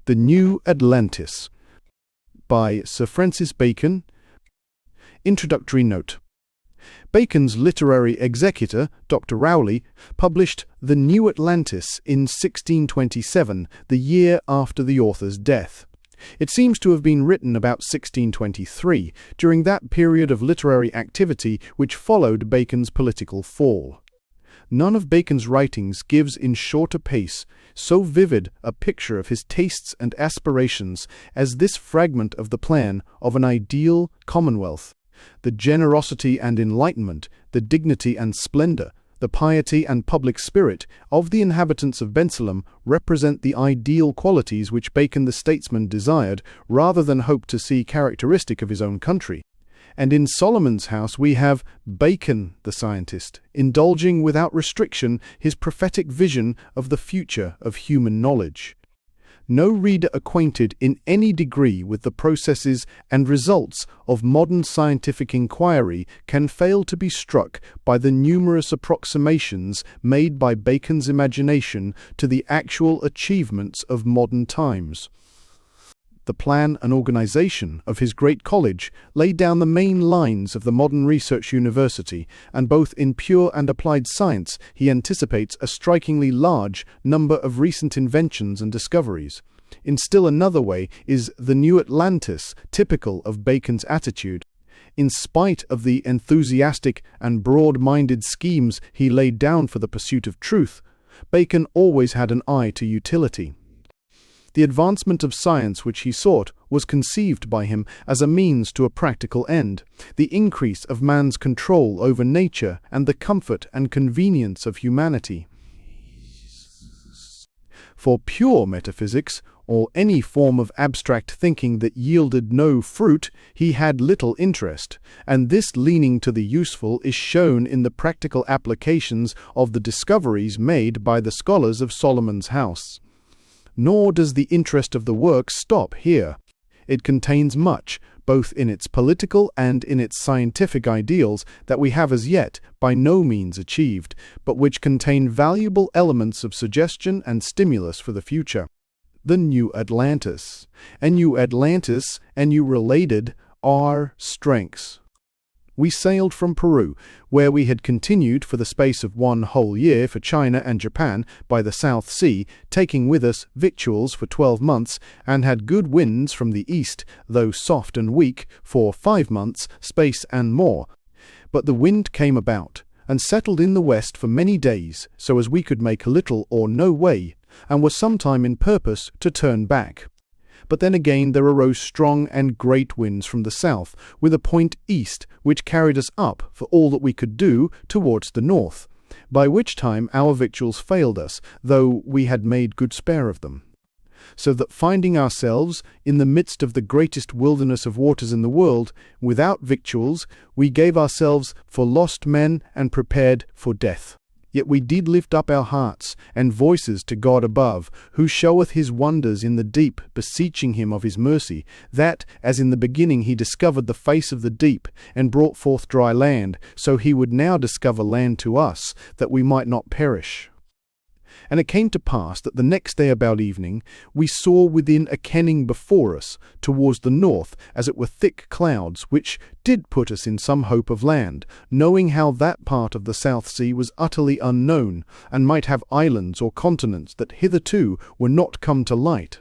The New Atlantis by Sir Francis Bacon. Introductory note. Bacon's literary executor, Dr. Rowley, published The New Atlantis in 1627, the year after the author's death. It seems to have been written about 1623, during that period of literary activity which followed Bacon's political fall. None of Bacon's writings gives in shorter pace so vivid a picture of his tastes and aspirations as this fragment of the plan of an ideal commonwealth. The generosity and enlightenment, the dignity and splendor, the piety and public spirit of the inhabitants of Bensalem represent the ideal qualities which Bacon the statesman desired rather than hoped to see characteristic of his own country. And in Solomon's House we have Bacon the scientist, indulging without restriction his prophetic vision of the future of human knowledge. No reader acquainted in any degree with the processes and results of modern scientific inquiry can fail to be struck by the numerous approximations made by Bacon's imagination to the actual achievements of modern times. The plan and organization of his great college laid down the main lines of the modern research university, and both in pure and applied science he anticipates a strikingly large number of recent inventions and discoveries. In still another way is The New Atlantis typical of Bacon's attitude. In spite of the enthusiastic and broad-minded schemes he laid down for the pursuit of truth, Bacon always had an eye to utility. The advancement of science which he sought was conceived by him as a means to a practical end, the increase of man's control over nature and the comfort and convenience of humanity. For pure metaphysics, or any form of abstract thinking that yielded no fruit, he had little interest, and this leaning to the useful is shown in the practical applications of the discoveries made by the scholars of Solomon's House. Nor does the interest of the work stop here. It contains much, both in its political and in its scientific ideals, that we have as yet by no means achieved, but which contain valuable elements of suggestion and stimulus for the future. The New Atlantis. A new Atlantis, and you related, are strengths. We sailed from Peru, where we had continued for the space of 1 whole year for China and Japan by the South Sea, taking with us victuals for 12 months, and had good winds from the east, though soft and weak, for 5 months' space and more. But the wind came about, and settled in the west for many days, so as we could make little or no way, and were sometime in purpose to turn back. But then again there arose strong and great winds from the south, with a point east, which carried us up, for all that we could do, towards the north, by which time our victuals failed us, though we had made good spare of them. So that finding ourselves in the midst of the greatest wilderness of waters in the world, without victuals, we gave ourselves for lost men and prepared for death. Yet we did lift up our hearts and voices to God above, who showeth his wonders in the deep, beseeching him of his mercy, that, as in the beginning he discovered the face of the deep, and brought forth dry land, so he would now discover land to us, that we might not perish. And it came to pass that the next day about evening we saw within a kenning before us, towards the north, as it were thick clouds, which did put us in some hope of land, knowing how that part of the South Sea was utterly unknown, and might have islands or continents that hitherto were not come to light.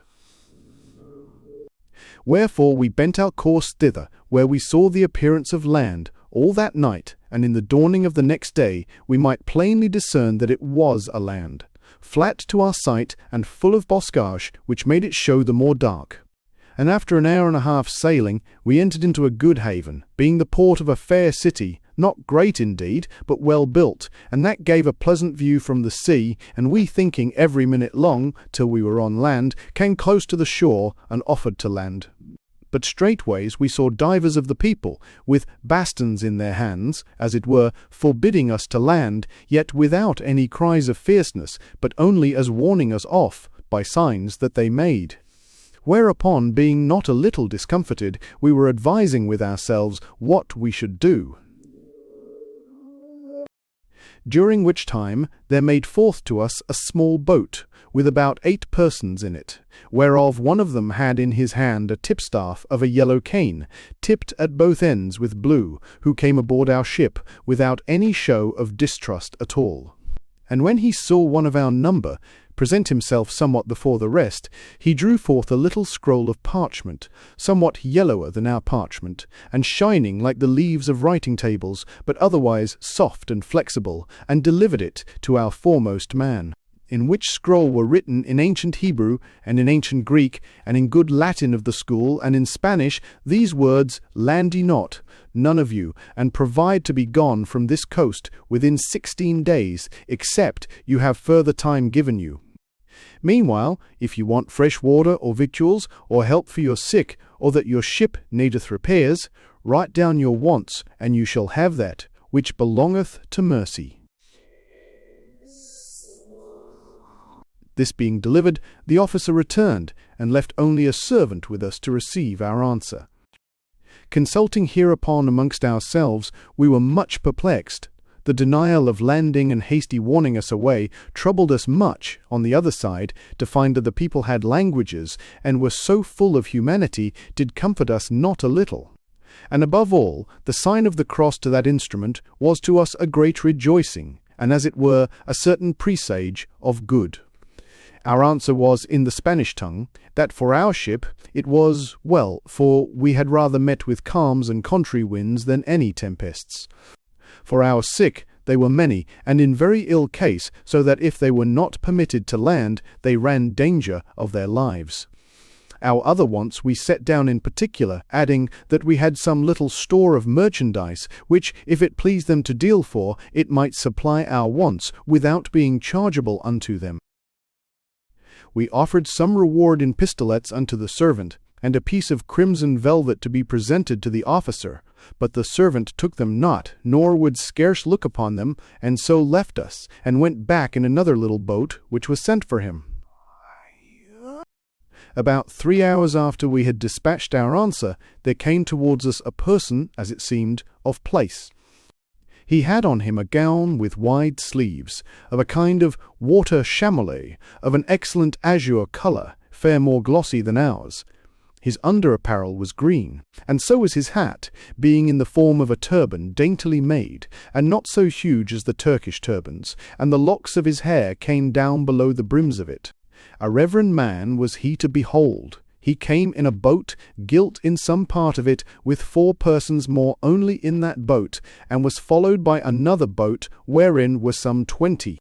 Wherefore we bent our course thither, where we saw the appearance of land, all that night, and in the dawning of the next day we might plainly discern that it was a land, flat to our sight and full of boscage, which made it show the more dark. And after an hour and a half sailing, we entered into a good haven, being the port of a fair city, not great indeed, but well built, and that gave a pleasant view from the sea, and we thinking every minute long, till we were on land, came close to the shore, and offered to land. But straightways we saw divers of the people, with bastons in their hands, as it were, forbidding us to land, yet without any cries of fierceness, but only as warning us off, by signs that they made. Whereupon, being not a little discomfited, we were advising with ourselves what we should do. during which time there made forth to us a small boat, with about 8 persons in it, whereof one of them had in his hand a tipstaff of a yellow cane, tipped at both ends with blue, who came aboard our ship without any show of distrust at all. And when he saw one of our number present himself somewhat before the rest, he drew forth a little scroll of parchment, somewhat yellower than our parchment, and shining like the leaves of writing tables, but otherwise soft and flexible, and delivered it to our foremost man, in which scroll were written in ancient Hebrew, and in ancient Greek, and in good Latin of the school, and in Spanish, these words, "Land ye not, none of you, and provide to be gone from this coast within 16 days, except you have further time given you. Meanwhile, if you want fresh water or victuals, or help for your sick, or that your ship needeth repairs, write down your wants, and you shall have that, which belongeth to mercy." This being delivered, the officer returned, and left only a servant with us to receive our answer. Consulting hereupon amongst ourselves, we were much perplexed. The denial of landing and hasty warning us away troubled us much, on the other side, to find that the people had languages, and were so full of humanity, did comfort us not a little. And above all, the sign of the cross to that instrument was to us a great rejoicing, and as it were, a certain presage of good. Our answer was in the Spanish tongue, that for our ship it was well, for we had rather met with calms and contrary winds than any tempests. For our sick they were many, and in very ill case, so that if they were not permitted to land, they ran danger of their lives. Our other wants we set down in particular, adding that we had some little store of merchandise, which, if it pleased them to deal for, it might supply our wants, without being chargeable unto them. We offered some reward in pistolets unto the servant, and a piece of crimson velvet to be presented to the officer, but the servant took them not, nor would scarce look upon them, and so left us, and went back in another little boat, which was sent for him. About 3 hours after we had dispatched our answer, there came towards us a person, as it seemed, of place. He had on him a gown with wide sleeves, of a kind of water chamois, of an excellent azure colour, fair more glossy than ours. His under apparel was green, and so was his hat, being in the form of a turban daintily made, and not so huge as the Turkish turbans, and the locks of his hair came down below the brims of it. A reverend man was he to behold. He came in a boat, gilt in some part of it, with 4 persons more only in that boat, and was followed by another boat, wherein were some 20.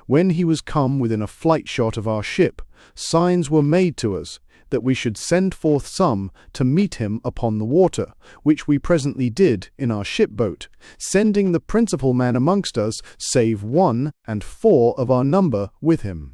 When he was come within a flight shot of our ship, signs were made to us, that we should send forth some to meet him upon the water, which we presently did in our ship-boat, sending the principal man amongst us, save 1, and 4 of our number with him.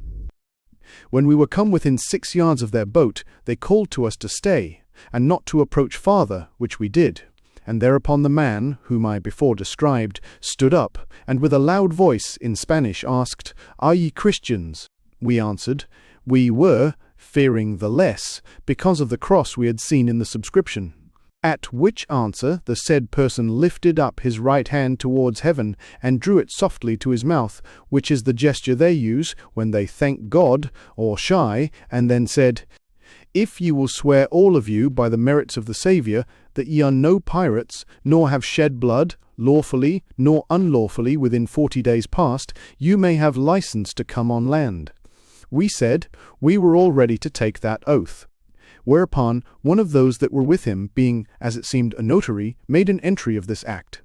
When we were come within 6 yards of their boat, they called to us to stay, and not to approach farther, which we did. And thereupon the man, whom I before described, stood up, and with a loud voice in Spanish asked, "Are ye Christians?" We answered, we were, fearing the less, because of the cross we had seen in the subscription. At which answer the said person lifted up his right hand towards heaven, and drew it softly to his mouth, which is the gesture they use when they thank God, or shy, and then said, "If ye will swear all of you by the merits of the Saviour, that ye are no pirates, nor have shed blood, lawfully nor unlawfully within 40 days past, you may have license to come on land." We said, we were all ready to take that oath. Whereupon one of those that were with him, being, as it seemed, a notary, made an entry of this act.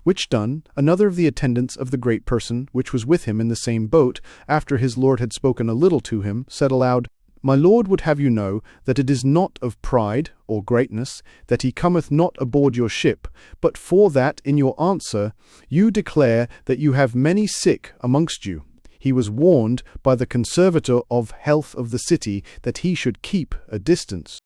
Which done, another of the attendants of the great person, which was with him in the same boat, after his lord had spoken a little to him, said aloud, "My lord would have you know that it is not of pride or greatness that he cometh not aboard your ship, but for that in your answer you declare that you have many sick amongst you. He was warned by the conservator of health of the city that he should keep a distance."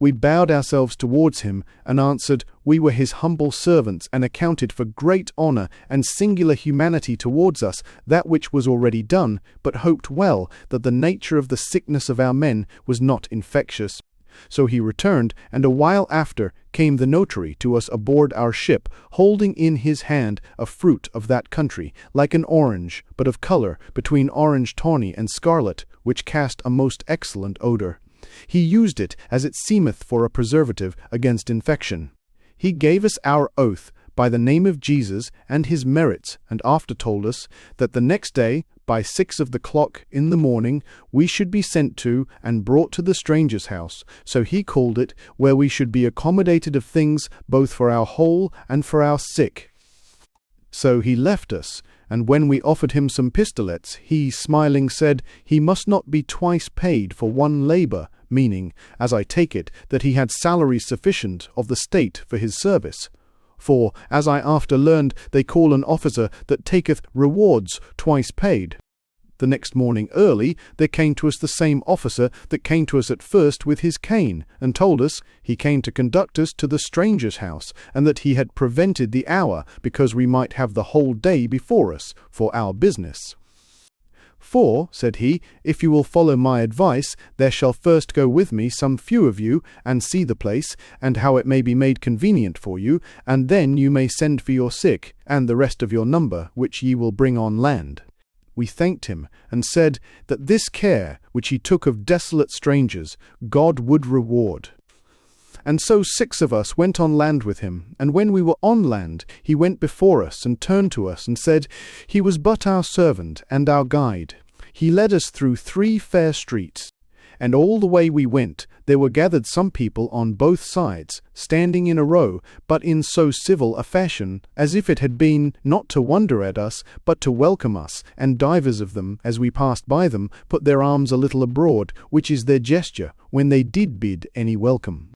We bowed ourselves towards him, and answered, we were his humble servants, and accounted for great honour and singular humanity towards us that which was already done, but hoped well that the nature of the sickness of our men was not infectious. So he returned, and a while after came the notary to us aboard our ship, holding in his hand a fruit of that country, like an orange, but of colour between orange tawny and scarlet, which cast a most excellent odour. He used it, as it seemeth, for a preservative against infection. He gave us our oath by the name of Jesus and his merits, and after told us that the next day, by 6 of the clock in the morning, we should be sent to and brought to the stranger's house, so he called it, where we should be accommodated of things both for our whole and for our sick. So he left us, and when we offered him some pistolets, he, smiling, said he must not be twice paid for one labour, meaning, as I take it, that he had salary sufficient of the state for his service. For, as I after learned, they call an officer that taketh rewards twice paid. The next morning early there came to us the same officer that came to us at first with his cane, and told us he came to conduct us to the stranger's house, and that he had prevented the hour, because we might have the whole day before us for our business. For, said he, if you will follow my advice, there shall first go with me some few of you, and see the place, and how it may be made convenient for you, and then you may send for your sick, and the rest of your number, which ye will bring on land. We thanked him, and said that this care which he took of desolate strangers, God would reward. And so 6 of us went on land with him, and when we were on land, he went before us, and turned to us, and said, he was but our servant, and our guide. He led us through 3 fair streets, and all the way we went, there were gathered some people on both sides, standing in a row, but in so civil a fashion, as if it had been, not to wonder at us, but to welcome us, and divers of them, as we passed by them, put their arms a little abroad, which is their gesture, when they did bid any welcome.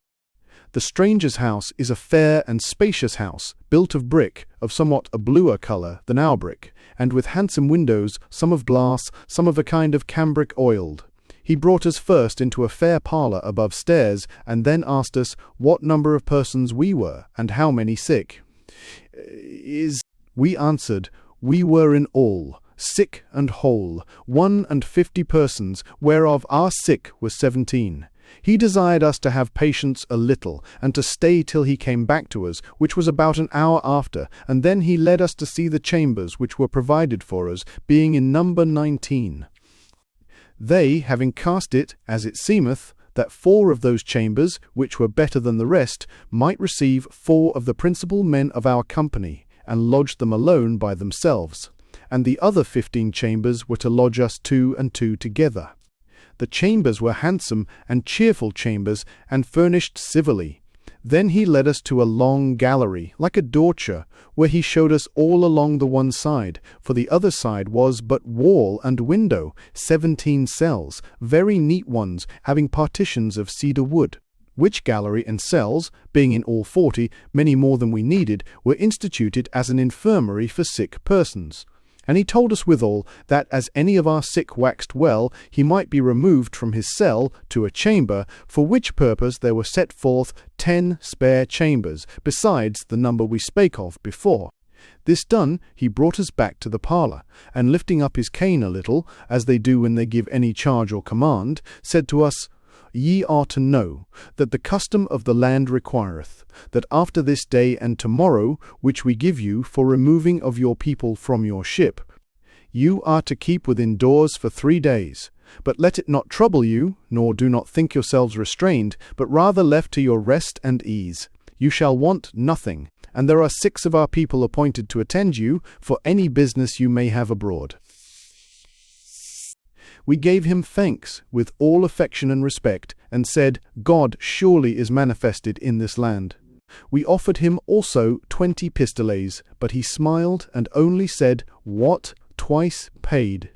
The stranger's house is a fair and spacious house, built of brick, of somewhat a bluer colour than our brick, and with handsome windows, some of glass, some of a kind of cambric oiled. He brought us first into a fair parlour above stairs, and then asked us what number of persons we were, and how many sick. We answered, we were in all, sick and whole, 51 persons, whereof our sick was 17. He desired us to have patience a little, and to stay till he came back to us, which was about an hour after, and then he led us to see the chambers which were provided for us, being in number 19. They, having cast it, as it seemeth, that 4 of those chambers, which were better than the rest, might receive 4 of the principal men of our company, and lodge them alone by themselves, and the other 15 chambers were to lodge us 2 and 2 together. The chambers were handsome and cheerful chambers, and furnished civilly. Then he led us to a long gallery, like a dorture, where he showed us all along the one side, for the other side was but wall and window, 17 cells, very neat ones, having partitions of cedar wood. Which gallery and cells, being in all 40, many more than we needed, were instituted as an infirmary for sick persons. And he told us withal that as any of our sick waxed well, he might be removed from his cell to a chamber, for which purpose there were set forth 10 spare chambers, besides the number we spake of before. This done, he brought us back to the parlour, and lifting up his cane a little, as they do when they give any charge or command, said to us, Ye are to know that the custom of the land requireth, that after this day and tomorrow, which we give you for removing of your people from your ship, you are to keep within doors for 3 days. But let it not trouble you, nor do not think yourselves restrained, but rather left to your rest and ease. You shall want nothing, and there are 6 of our people appointed to attend you for any business you may have abroad. We gave him thanks with all affection and respect, and said, God surely is manifested in this land. We offered him also 20 pistolets, but he smiled and only said, What? Twice paid.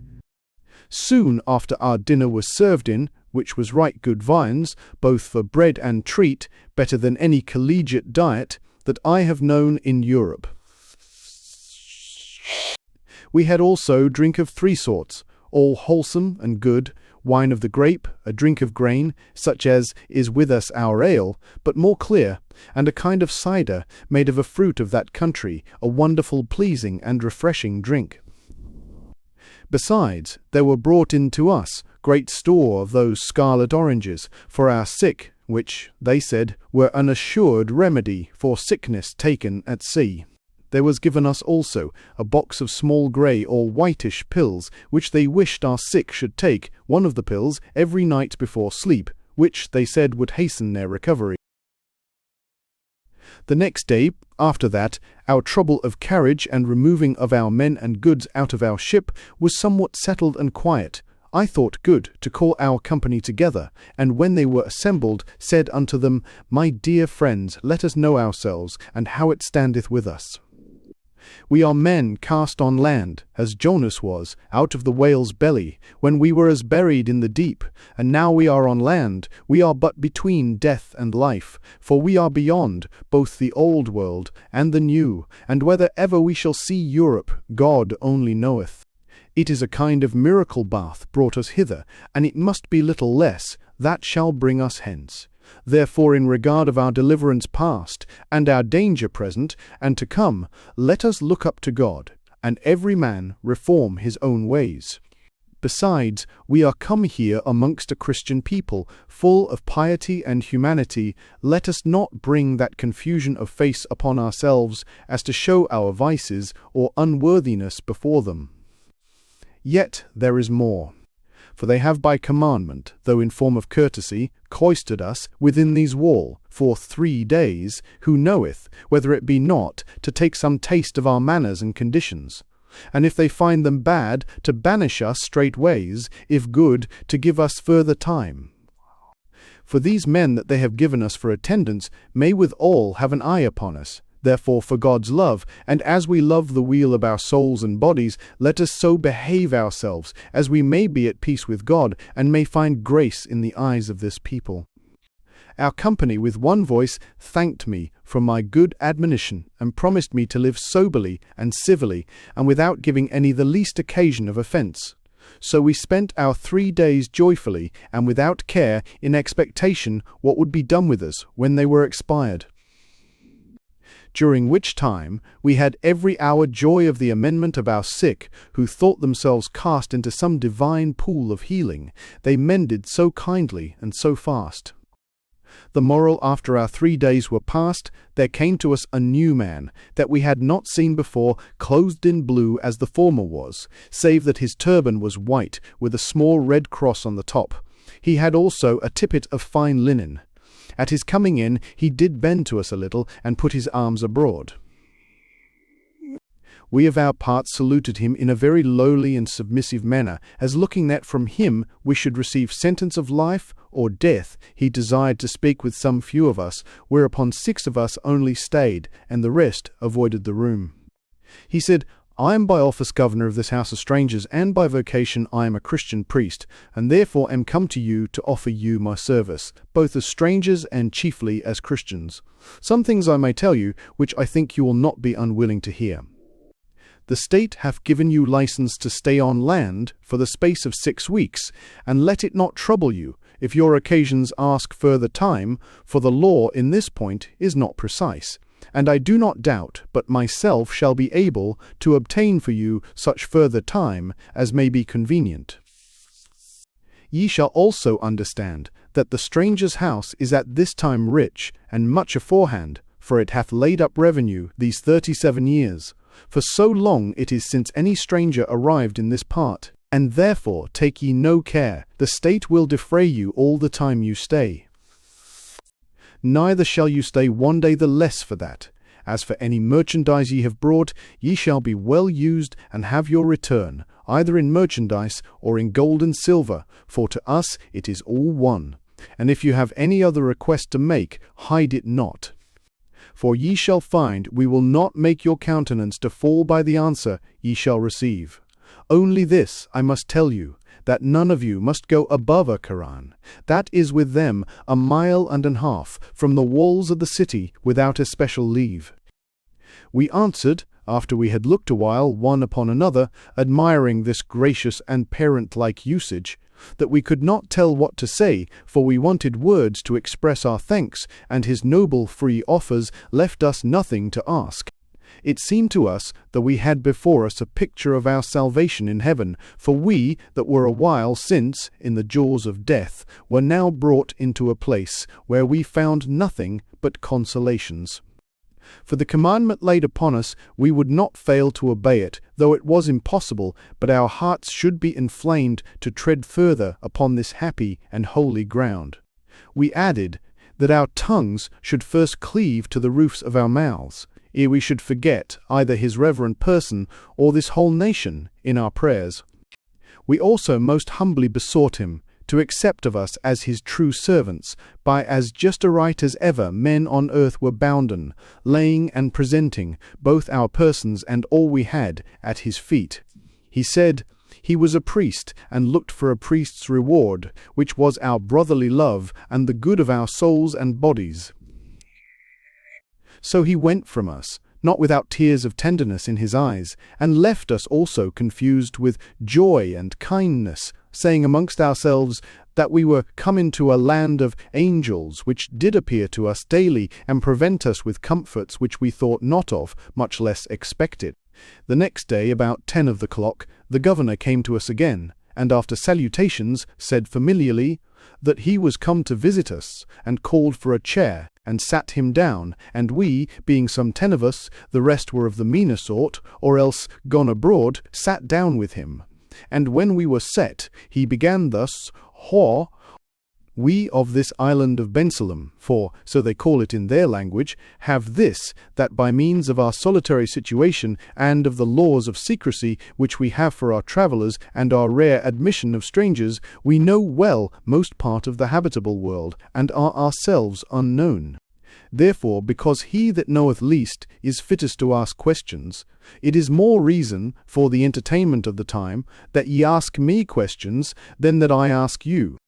Soon after our dinner was served in, which was right good viands, both for bread and treat, better than any collegiate diet that I have known in Europe. We had also drink of 3 sorts, all wholesome and good, wine of the grape, a drink of grain, such as is with us our ale, but more clear, and a kind of cider, made of a fruit of that country, a wonderful pleasing and refreshing drink. Besides, there were brought in to us great store of those scarlet oranges, for our sick, which, they said, were an assured remedy for sickness taken at sea. There was given us also a box of small grey or whitish pills, which they wished our sick should take, one of the pills, every night before sleep, which, they said, would hasten their recovery. The next day, after that, our trouble of carriage and removing of our men and goods out of our ship was somewhat settled and quiet. I thought good to call our company together, and when they were assembled, said unto them, My dear friends, let us know ourselves, and how it standeth with us. We are men cast on land, as Jonas was, out of the whale's belly, when we were as buried in the deep, and now we are on land, we are but between death and life, for we are beyond both the old world and the new, and whether ever we shall see Europe, God only knoweth. It is a kind of miracle bath brought us hither, and it must be little less, that shall bring us hence. Therefore, in regard of our deliverance past, and our danger present, and to come, let us look up to God, and every man reform his own ways. Besides, we are come here amongst a Christian people, full of piety and humanity. Let us not bring that confusion of face upon ourselves, as to show our vices or unworthiness before them. Yet there is more. For they have by commandment, though in form of courtesy, cloistered us within these walls for 3 days, who knoweth, whether it be not, to take some taste of our manners and conditions. And if they find them bad, to banish us straightways, if good, to give us further time. For these men that they have given us for attendants may withal have an eye upon us. Therefore, for God's love, and as we love the weal of our souls and bodies, let us so behave ourselves, as we may be at peace with God, and may find grace in the eyes of this people. Our company with one voice thanked me for my good admonition, and promised me to live soberly and civilly, and without giving any the least occasion of offence. So we spent our 3 days joyfully, and without care, in expectation what would be done with us when they were expired. During which time we had every hour joy of the amendment of our sick, who thought themselves cast into some divine pool of healing. They mended so kindly and so fast. The moral, after our 3 days were past, there came to us a new man, that we had not seen before, clothed in blue as the former was, save that his turban was white, with a small red cross on the top. He had also a tippet of fine linen. At his coming in, he did bend to us a little, and put his arms abroad. We of our part saluted him in a very lowly and submissive manner, as looking that from him we should receive sentence of life or death. He desired to speak with some few of us, whereupon 6 of us only stayed, and the rest avoided the room. He said, I am by office governor of this house of strangers, and by vocation I am a Christian priest, and therefore am come to you to offer you my service, both as strangers and chiefly as Christians. Some things I may tell you, which I think you will not be unwilling to hear. The state hath given you license to stay on land for the space of 6 weeks, and let it not trouble you, if your occasions ask further time, for the law in this point is not precise. And I do not doubt but myself shall be able to obtain for you such further time as may be convenient. Ye shall also understand that the stranger's house is at this time rich, and much aforehand, for it hath laid up revenue these 37 years. For so long it is since any stranger arrived in this part, and therefore take ye no care, the state will defray you all the time you stay. Neither shall you stay 1 day the less for that. As for any merchandise ye have brought, ye shall be well used, and have your return, either in merchandise or in gold and silver, for to us it is all one. And if you have any other request to make, hide it not. For ye shall find we will not make your countenance to fall by the answer ye shall receive. Only this I must tell you, that none of you must go above a Koran. That is with them 1.5 miles from the walls of the city without especial leave. We answered, after we had looked a while one upon another, admiring this gracious and parent-like usage, that we could not tell what to say, for we wanted words to express our thanks, and his noble free offers left us nothing to ask. It seemed to us that we had before us a picture of our salvation in heaven, for we that were a while since in the jaws of death were now brought into a place where we found nothing but consolations. For the commandment laid upon us, we would not fail to obey it, though it was impossible, but our hearts should be inflamed to tread further upon this happy and holy ground. We added that our tongues should first cleave to the roofs of our mouths, ere we should forget either his reverend person or this whole nation in our prayers. We also most humbly besought him to accept of us as his true servants, by as just a right as ever men on earth were bounden, laying and presenting both our persons and all we had at his feet. He said he was a priest, and looked for a priest's reward, which was our brotherly love and the good of our souls and bodies. So he went from us, not without tears of tenderness in his eyes, and left us also confused with joy and kindness, saying amongst ourselves that we were come into a land of angels, which did appear to us daily, and prevent us with comforts which we thought not of, much less expected. The next day, about 10 of the clock, the governor came to us again, and after salutations said familiarly that he was come to visit us, and called for a chair, and sat him down, and we, being some 10 of us, the rest were of the meaner sort, or else gone abroad, sat down with him. And when we were set, he began thus, we of this island of Bensalem, for, so they call it in their language, have this, that by means of our solitary situation, and of the laws of secrecy which we have for our travellers, and our rare admission of strangers, we know well most part of the habitable world, and are ourselves unknown. Therefore, because he that knoweth least is fittest to ask questions, it is more reason, for the entertainment of the time, that ye ask me questions than that I ask you.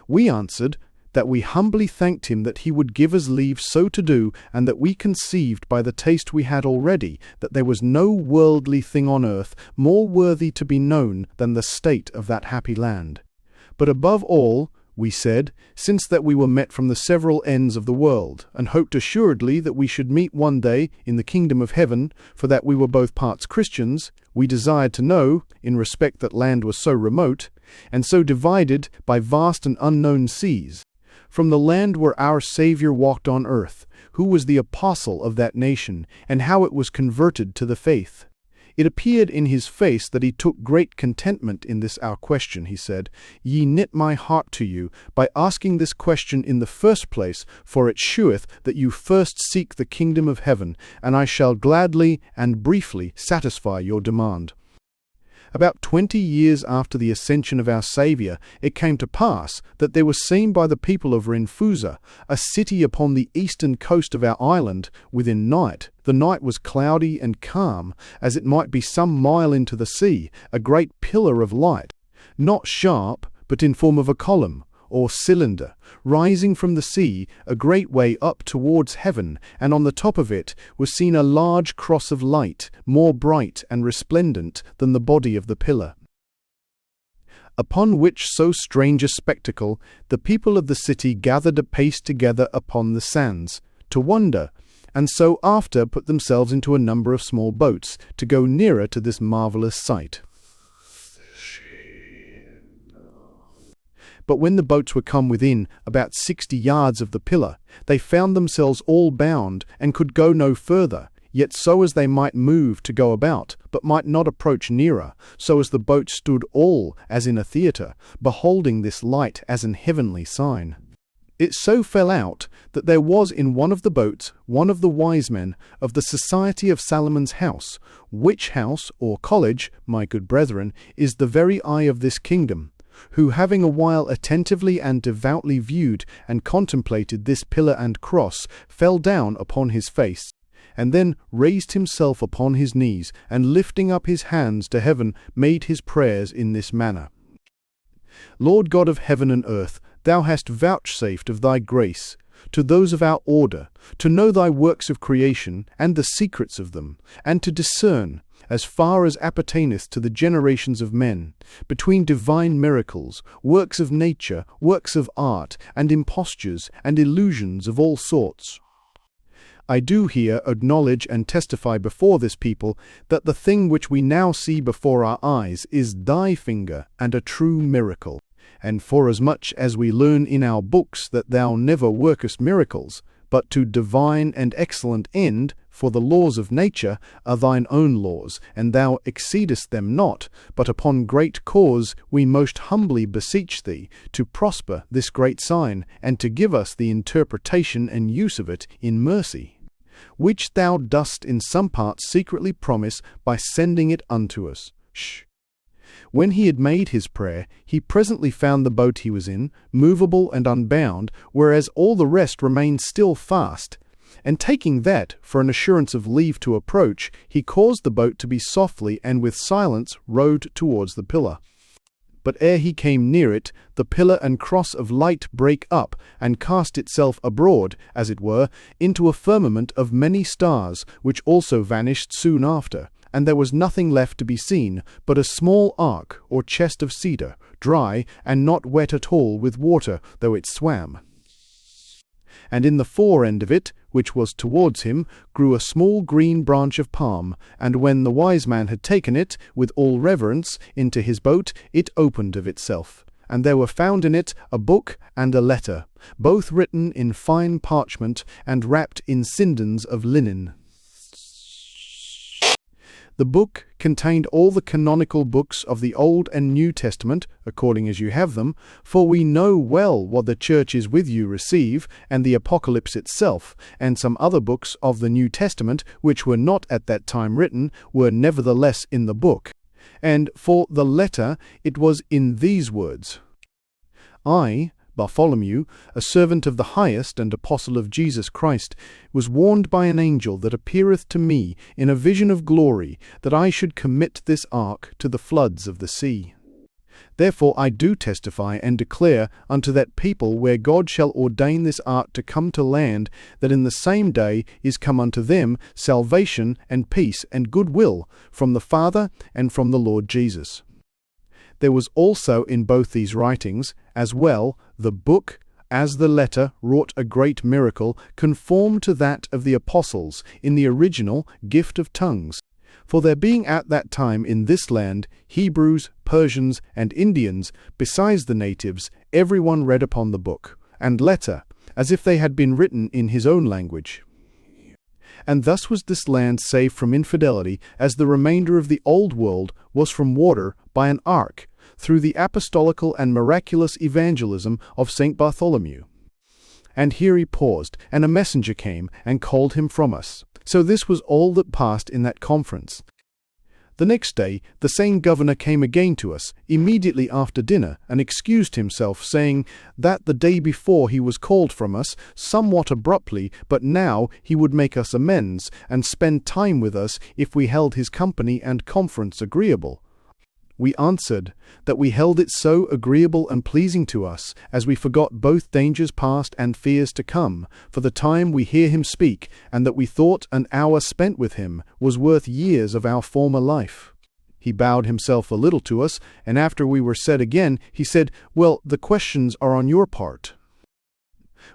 We answered that we humbly thanked him that he would give us leave so to do, and that we conceived by the taste we had already that there was no worldly thing on earth more worthy to be known than the state of that happy land. But above all, we said, since that we were met from the several ends of the world, and hoped assuredly that we should meet one day in the kingdom of heaven, for that we were both parts Christians, we desired to know, in respect that land was so remote, and so divided by vast and unknown seas, from the land where our Saviour walked on earth, who was the apostle of that nation, and how it was converted to the faith. It appeared in his face that he took great contentment in this our question. He said, Ye knit my heart to you, by asking this question in the first place, for it sheweth that you first seek the kingdom of heaven, and I shall gladly and briefly satisfy your demand. About 20 years after the ascension of our Saviour, it came to pass that there was seen by the people of Rinfusa a city upon the eastern coast of our island within night. The night was cloudy and calm, as it might be some mile into the sea, a great pillar of light, not sharp, but in form of a column, or cylinder, rising from the sea a great way up towards heaven, and on the top of it was seen a large cross of light, more bright and resplendent than the body of the pillar. Upon which so strange a spectacle, the people of the city gathered apace together upon the sands, to wonder, and so after put themselves into a number of small boats, to go nearer to this marvellous sight. But when the boats were come within about 60 yards of the pillar, they found themselves all bound, and could go no further, yet so as they might move to go about, but might not approach nearer, so as the boat stood all as in a theatre, beholding this light as an heavenly sign. It so fell out that there was in one of the boats one of the wise men of the Society of Salomon's House, which house, or college, my good brethren, is the very eye of this kingdom, who, having a while attentively and devoutly viewed and contemplated this pillar and cross, fell down upon his face, and then raised himself upon his knees, and lifting up his hands to heaven, made his prayers in this manner. Lord God of heaven and earth, thou hast vouchsafed of thy grace to those of our order, to know thy works of creation, and the secrets of them, and to discern, as far as appertaineth to the generations of men, between divine miracles, works of nature, works of art, and impostures, and illusions of all sorts. I do here acknowledge and testify before this people that the thing which we now see before our eyes is thy finger and a true miracle. And forasmuch as we learn in our books that thou never workest miracles, but to divine and excellent end, for the laws of nature are thine own laws, and thou exceedest them not, but upon great cause we most humbly beseech thee to prosper this great sign, and to give us the interpretation and use of it in mercy, which thou dost in some part secretly promise by sending it unto us. When he had made his prayer, he presently found the boat he was in, movable and unbound, whereas all the rest remained still fast. And taking that for an assurance of leave to approach, he caused the boat to be softly and with silence rowed towards the pillar. But ere he came near it, the pillar and cross of light brake up, and cast itself abroad, as it were, into a firmament of many stars, which also vanished soon after. And there was nothing left to be seen but a small ark or chest of cedar, dry and not wet at all with water, though it swam. And in the fore end of it, which was towards him, grew a small green branch of palm, and when the wise man had taken it, with all reverence, into his boat, it opened of itself. And there were found in it a book and a letter, both written in fine parchment, and wrapped in sindons of linen. The book contained all the canonical books of the Old and New Testament, according as you have them, for we know well what the Church is with you receive, and the Apocalypse itself, and some other books of the New Testament, which were not at that time written, were nevertheless in the book. And for the letter it was in these words: I, Bartholomew, a servant of the highest and apostle of Jesus Christ, was warned by an angel that appeareth to me in a vision of glory, that I should commit this ark to the floods of the sea. Therefore I do testify and declare unto that people where God shall ordain this ark to come to land, that in the same day is come unto them salvation and peace and goodwill from the Father and from the Lord Jesus. There was also in both these writings, as well, the book, as the letter wrought a great miracle, conformed to that of the apostles, in the original gift of tongues. For there being at that time in this land Hebrews, Persians, and Indians, besides the natives, every one read upon the book and letter, as if they had been written in his own language. And thus was this land saved from infidelity, as the remainder of the old world was from water by an ark, through the apostolical and miraculous evangelism of St. Bartholomew. And here he paused, and a messenger came and called him from us. So this was all that passed in that conference. The next day the same governor came again to us, immediately after dinner, and excused himself, saying that the day before he was called from us, somewhat abruptly, but now he would make us amends, and spend time with us if we held his company and conference agreeable. We answered that we held it so agreeable and pleasing to us, as we forgot both dangers past and fears to come, for the time we hear him speak, and that we thought an hour spent with him was worth years of our former life. He bowed himself a little to us, and after we were said again, he said, Well, the questions are on your part.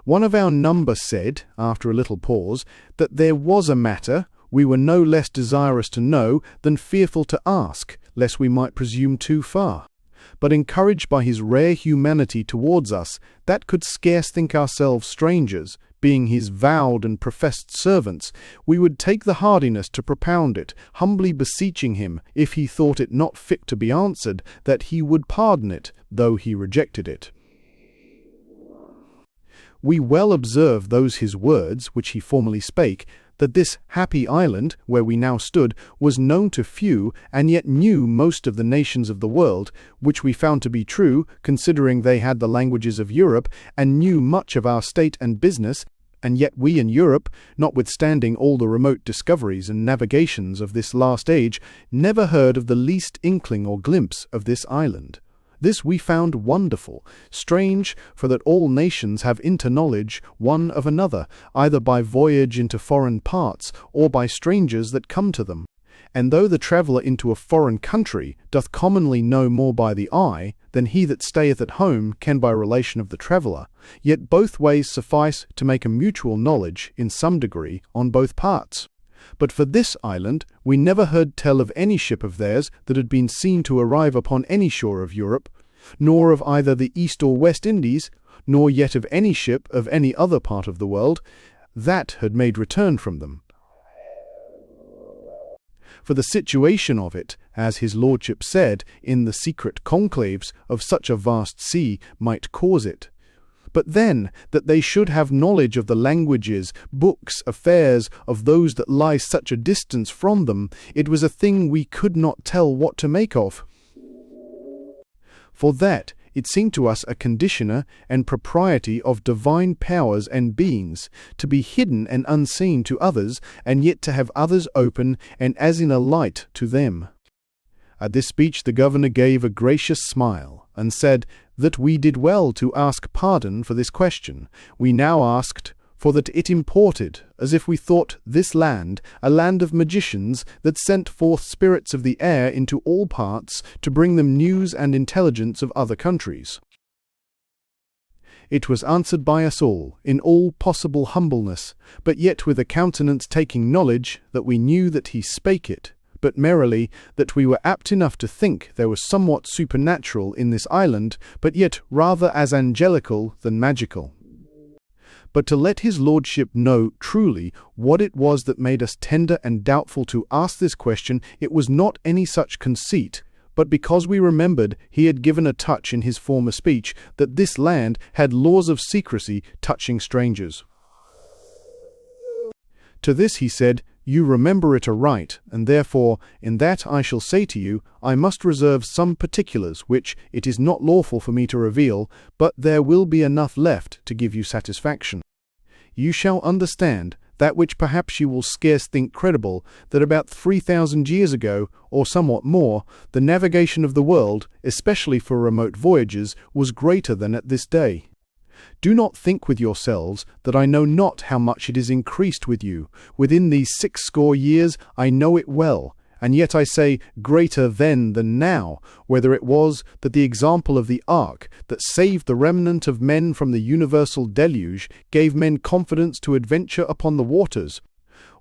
One of our number said, after a little pause, that there was a matter we were no less desirous to know than fearful to ask, lest we might presume too far. But encouraged by his rare humanity towards us, that could scarce think ourselves strangers, being his vowed and professed servants, we would take the hardiness to propound it, humbly beseeching him, if he thought it not fit to be answered, that he would pardon it, though he rejected it. We well observe those his words, which he formerly spake, that this happy island, where we now stood, was known to few, and yet knew most of the nations of the world, which we found to be true, considering they had the languages of Europe, and knew much of our state and business, and yet we in Europe, notwithstanding all the remote discoveries and navigations of this last age, never heard of the least inkling or glimpse of this island. This we found wonderful, strange, for that all nations have interknowledge one of another, either by voyage into foreign parts, or by strangers that come to them. And though the traveller into a foreign country doth commonly know more by the eye than he that stayeth at home can by relation of the traveller, yet both ways suffice to make a mutual knowledge, in some degree, on both parts. But for this island we never heard tell of any ship of theirs that had been seen to arrive upon any shore of Europe, nor of either the East or West Indies, nor yet of any ship of any other part of the world that had made return from them. For the situation of it, as his lordship said, in the secret conclaves of such a vast sea might cause it. But then, that they should have knowledge of the languages, books, affairs of those that lie such a distance from them, it was a thing we could not tell what to make of. For that, it seemed to us a conditioner and propriety of divine powers and beings, to be hidden and unseen to others, and yet to have others open and as in a light to them. At this speech the governor gave a gracious smile, and said that we did well to ask pardon for this question. We now asked, for that it imported, as if we thought this land a land of magicians that sent forth spirits of the air into all parts to bring them news and intelligence of other countries. It was answered by us all, in all possible humbleness, but yet with a countenance taking knowledge that we knew that he spake it, but merrily that we were apt enough to think there was somewhat supernatural in this island, but yet rather as angelical than magical. But to let his lordship know truly what it was that made us tender and doubtful to ask this question, it was not any such conceit, but because we remembered he had given a touch in his former speech that this land had laws of secrecy touching strangers. To this he said, You remember it aright, and therefore, in that I shall say to you, I must reserve some particulars which it is not lawful for me to reveal, but there will be enough left to give you satisfaction. You shall understand that which perhaps you will scarce think credible, that about 3,000 years ago, or somewhat more, the navigation of the world, especially for remote voyages, was greater than at this day. Do not think with yourselves that I know not how much it is increased with you. Within these 60 years I know it well, and yet I say greater then than now, whether it was that the example of the ark that saved the remnant of men from the universal deluge gave men confidence to adventure upon the waters,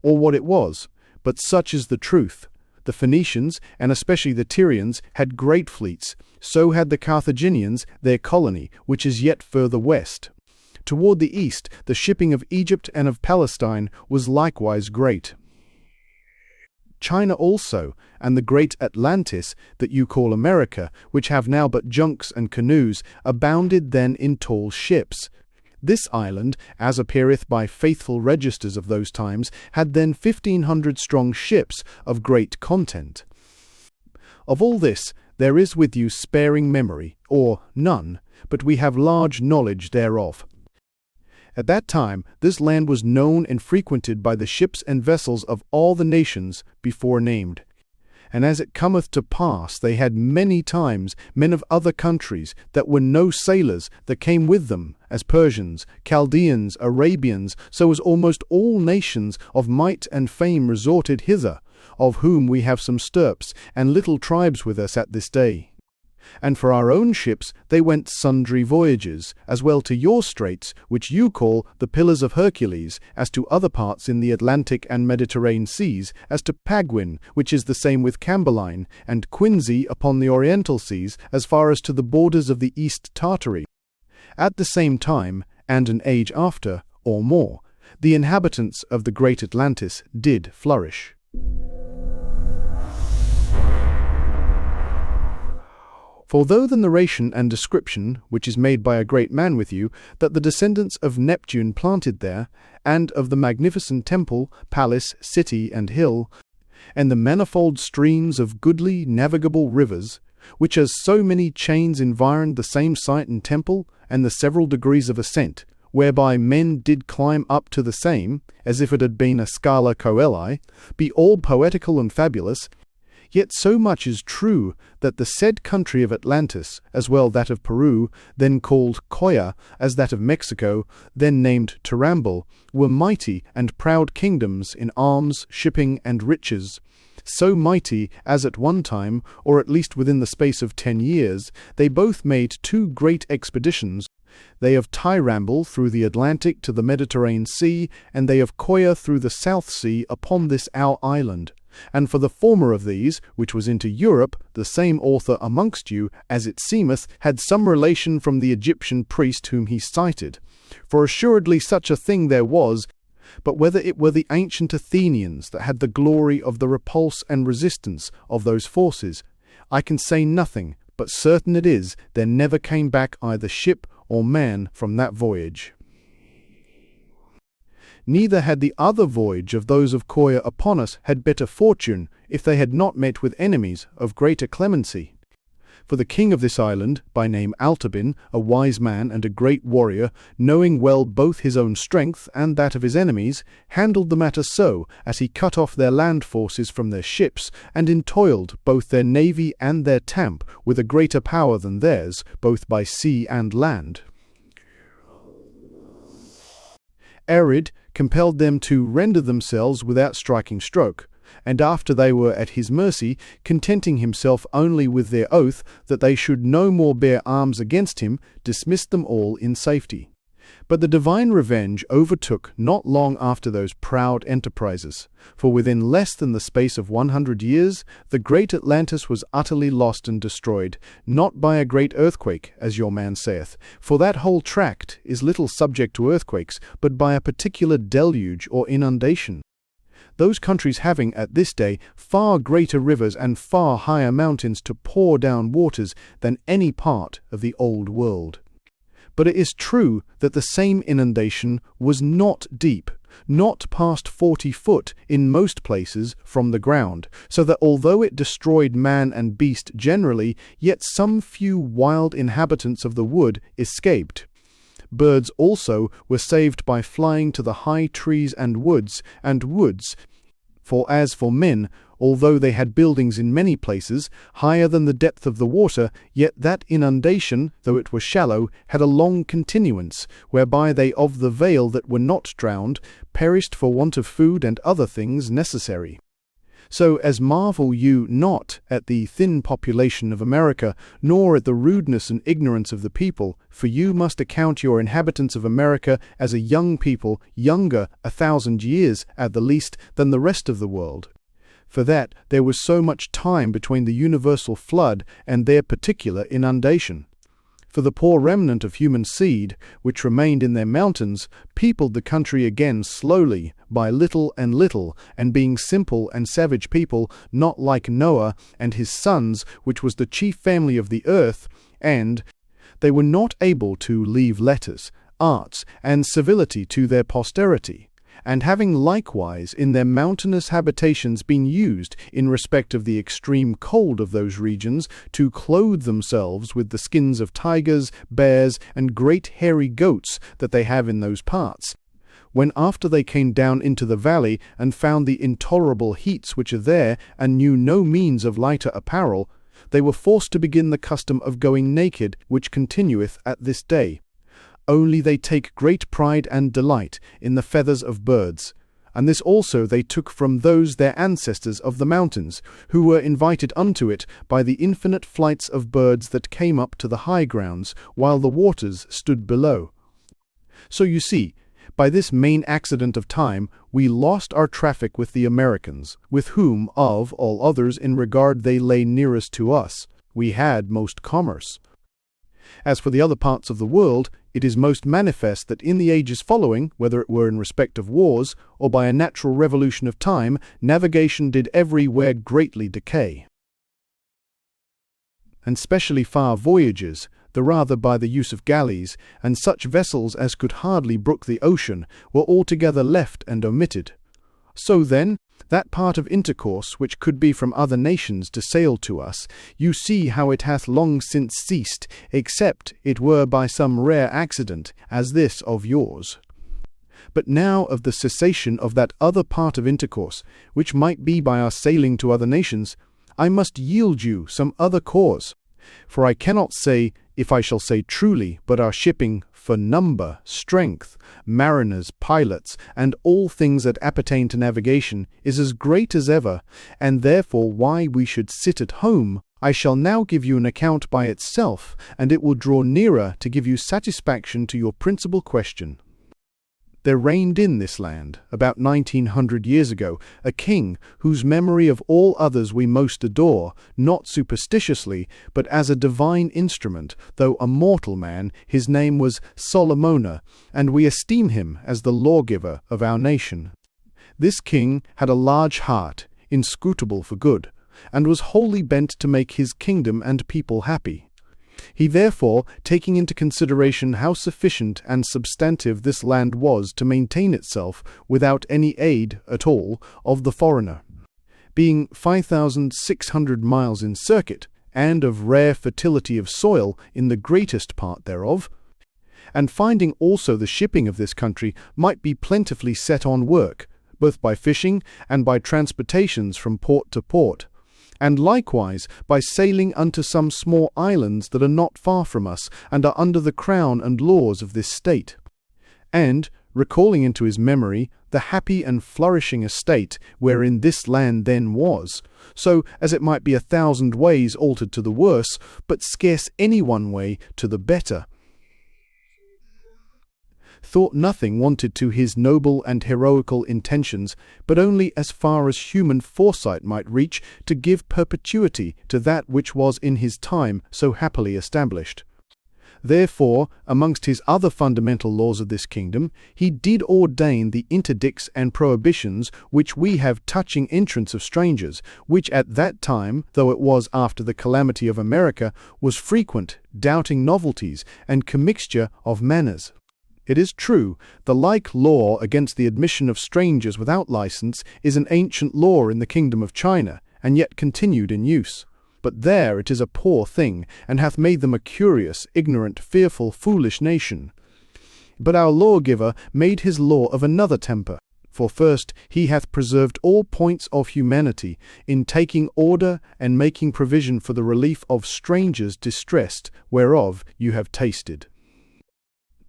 or what it was, but such is the truth. The Phoenicians, and especially the Tyrians, had great fleets. So had the Carthaginians their colony, which is yet further west. Toward the east, the shipping of Egypt and of Palestine was likewise great. China also, and the great Atlantis, that you call America, which have now but junks and canoes, abounded then in tall ships. This island, as appeareth by faithful registers of those times, had then 1,500 strong ships of great content. Of all this there is with you sparing memory, or none, but we have large knowledge thereof. At that time this land was known and frequented by the ships and vessels of all the nations before named. And as it cometh to pass, they had many times men of other countries that were no sailors that came with them, as Persians, Chaldeans, Arabians, so as almost all nations of might and fame resorted hither, of whom we have some stirps and little tribes with us at this day. And for our own ships they went sundry voyages, as well to your straits, which you call the Pillars of Hercules, as to other parts in the Atlantic and Mediterranean seas, as to Paguin, which is the same with Cambaline, and Quinsy upon the Oriental seas, as far as to the borders of the East Tartary. At the same time, and an age after, or more, the inhabitants of the great Atlantis did flourish. For though the narration and description, which is made by a great man with you, that the descendants of Neptune planted there, and of the magnificent temple, palace, city, and hill, and the manifold streams of goodly navigable rivers, which as so many chains environed the same site and temple, and the several degrees of ascent, whereby men did climb up to the same, as if it had been a scala coeli, be all poetical and fabulous, yet so much is true that the said country of Atlantis, as well that of Peru, then called Coya, as that of Mexico, then named Tarambil, were mighty and proud kingdoms in arms, shipping, and riches, so mighty as at one time, or at least within the space of 10 years, they both made 2 great expeditions, they of Tyramble through the Atlantic to the Mediterranean Sea, and they of Coya through the South Sea upon this our island. And for the former of these, which was into Europe, the same author amongst you, as it seemeth, had some relation from the Egyptian priest whom he cited. For assuredly such a thing there was, but whether it were the ancient Athenians that had the glory of the repulse and resistance of those forces, I can say nothing, but certain it is there never came back either ship or man from that voyage. Neither had the other voyage of those of Coya upon us had better fortune, if they had not met with enemies of greater clemency. For the king of this island, by name Altabin, a wise man and a great warrior, knowing well both his own strength and that of his enemies, handled the matter so, as he cut off their land forces from their ships, and entoiled both their navy and their tamp with a greater power than theirs, both by sea and land. Arid compelled them to render themselves without striking stroke, and after they were at his mercy, contenting himself only with their oath that they should no more bear arms against him, dismissed them all in safety. But the divine revenge overtook not long after those proud enterprises, for within less than the space of 100 years, the great Atlantis was utterly lost and destroyed, not by a great earthquake, as your man saith, for that whole tract is little subject to earthquakes, but by a particular deluge or inundation. Those countries having, at this day, far greater rivers and far higher mountains to pour down waters than any part of the old world. But it is true that the same inundation was not deep, not past 40 foot in most places from the ground, so that although it destroyed man and beast generally, yet some few wild inhabitants of the wood escaped. Birds also were saved by flying to the high trees and woods, for as for men, although they had buildings in many places, higher than the depth of the water, yet that inundation, though it were shallow, had a long continuance, whereby they of the vale that were not drowned perished for want of food and other things necessary. So as marvel you not at the thin population of America, nor at the rudeness and ignorance of the people, for you must account your inhabitants of America as a young people, younger 1,000 years at the least than the rest of the world. For that there was so much time between the universal flood and their particular inundation. For the poor remnant of human seed, which remained in their mountains, peopled the country again slowly, by little, and being simple and savage people, not like Noah and his sons, which was the chief family of the earth, and they were not able to leave letters, arts, and civility to their posterity. And having likewise in their mountainous habitations been used, in respect of the extreme cold of those regions, to clothe themselves with the skins of tigers, bears, and great hairy goats that they have in those parts, when after they came down into the valley, and found the intolerable heats which are there, and knew no means of lighter apparel, they were forced to begin the custom of going naked, which continueth at this day. Only they take great pride and delight in the feathers of birds, and this also they took from those their ancestors of the mountains, who were invited unto it by the infinite flights of birds that came up to the high grounds, while the waters stood below. So you see, by this main accident of time, we lost our traffic with the Americans, with whom, of all others in regard they lay nearest to us, we had most commerce. As for the other parts of the world, it is most manifest that in the ages following, whether it were in respect of wars, or by a natural revolution of time, navigation did everywhere greatly decay. And specially far voyages, the rather by the use of galleys, and such vessels as could hardly brook the ocean, were altogether left and omitted. So then, that part of intercourse which could be from other nations to sail to us, you see how it hath long since ceased, except it were by some rare accident, as this of yours. But now of the cessation of that other part of intercourse, which might be by our sailing to other nations, I must yield you some other cause. For I cannot say, if I shall say truly, but our shipping, for number, strength, mariners, pilots, and all things that appertain to navigation, is as great as ever, and therefore why we should sit at home, I shall now give you an account by itself, and it will draw nearer to give you satisfaction to your principal question. There reigned in this land, about 1900 years ago, a king whose memory of all others we most adore, not superstitiously, but as a divine instrument, though a mortal man. His name was Solomona, and we esteem him as the lawgiver of our nation. This king had a large heart, inscrutable for good, and was wholly bent to make his kingdom and people happy. He therefore, taking into consideration how sufficient and substantive this land was to maintain itself without any aid at all of the foreigner, being 5,600 miles in circuit, and of rare fertility of soil in the greatest part thereof, and finding also the shipping of this country might be plentifully set on work, both by fishing and by transportations from port to port, and likewise by sailing unto some small islands that are not far from us, and are under the crown and laws of this state. And, recalling into his memory the happy and flourishing estate wherein this land then was, so as it might be 1,000 ways altered to the worse, but scarce any one way to the better, thought nothing wanted to his noble and heroical intentions, but only as far as human foresight might reach to give perpetuity to that which was in his time so happily established. Therefore, amongst his other fundamental laws of this kingdom, he did ordain the interdicts and prohibitions which we have touching entrance of strangers, which at that time, though it was after the calamity of America, was frequent, doubting novelties, and commixture of manners. It is true, the like law against the admission of strangers without license is an ancient law in the kingdom of China, and yet continued in use. But there it is a poor thing, and hath made them a curious, ignorant, fearful, foolish nation. But our lawgiver made his law of another temper. For first, he hath preserved all points of humanity, in taking order and making provision for the relief of strangers distressed, whereof you have tasted.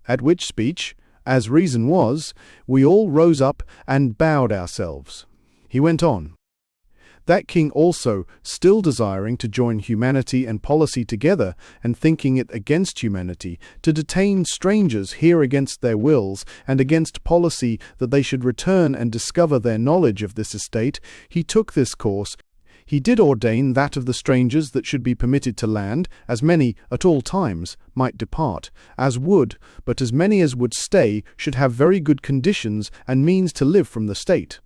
At which speech, as reason was, we all rose up and bowed ourselves. He went on. That king also, still desiring to join humanity and policy together, and thinking it against humanity, to detain strangers here against their wills, and against policy that they should return and discover their knowledge of this estate, he took this course. He did ordain that of the strangers that should be permitted to land, as many at all times might depart, as would, but as many as would stay should have very good conditions and means to live from the state.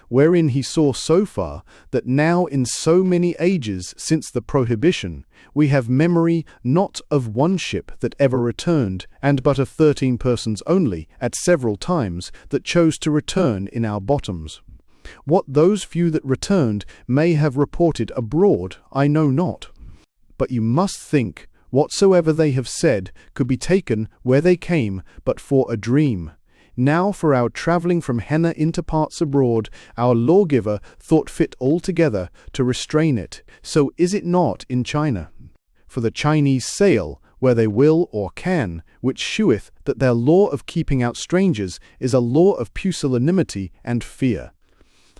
Wherein he saw so far, that now in so many ages since the prohibition, we have memory not of one ship that ever returned, and but of 13 persons only, at several times, that chose to return in our bottoms. What those few that returned may have reported abroad, I know not. But you must think, whatsoever they have said could be taken where they came but for a dream. Now for our travelling from henna into parts abroad, our lawgiver thought fit altogether to restrain it. So is it not in China? For the Chinese sail where they will or can, which sheweth that their law of keeping out strangers is a law of pusillanimity and fear.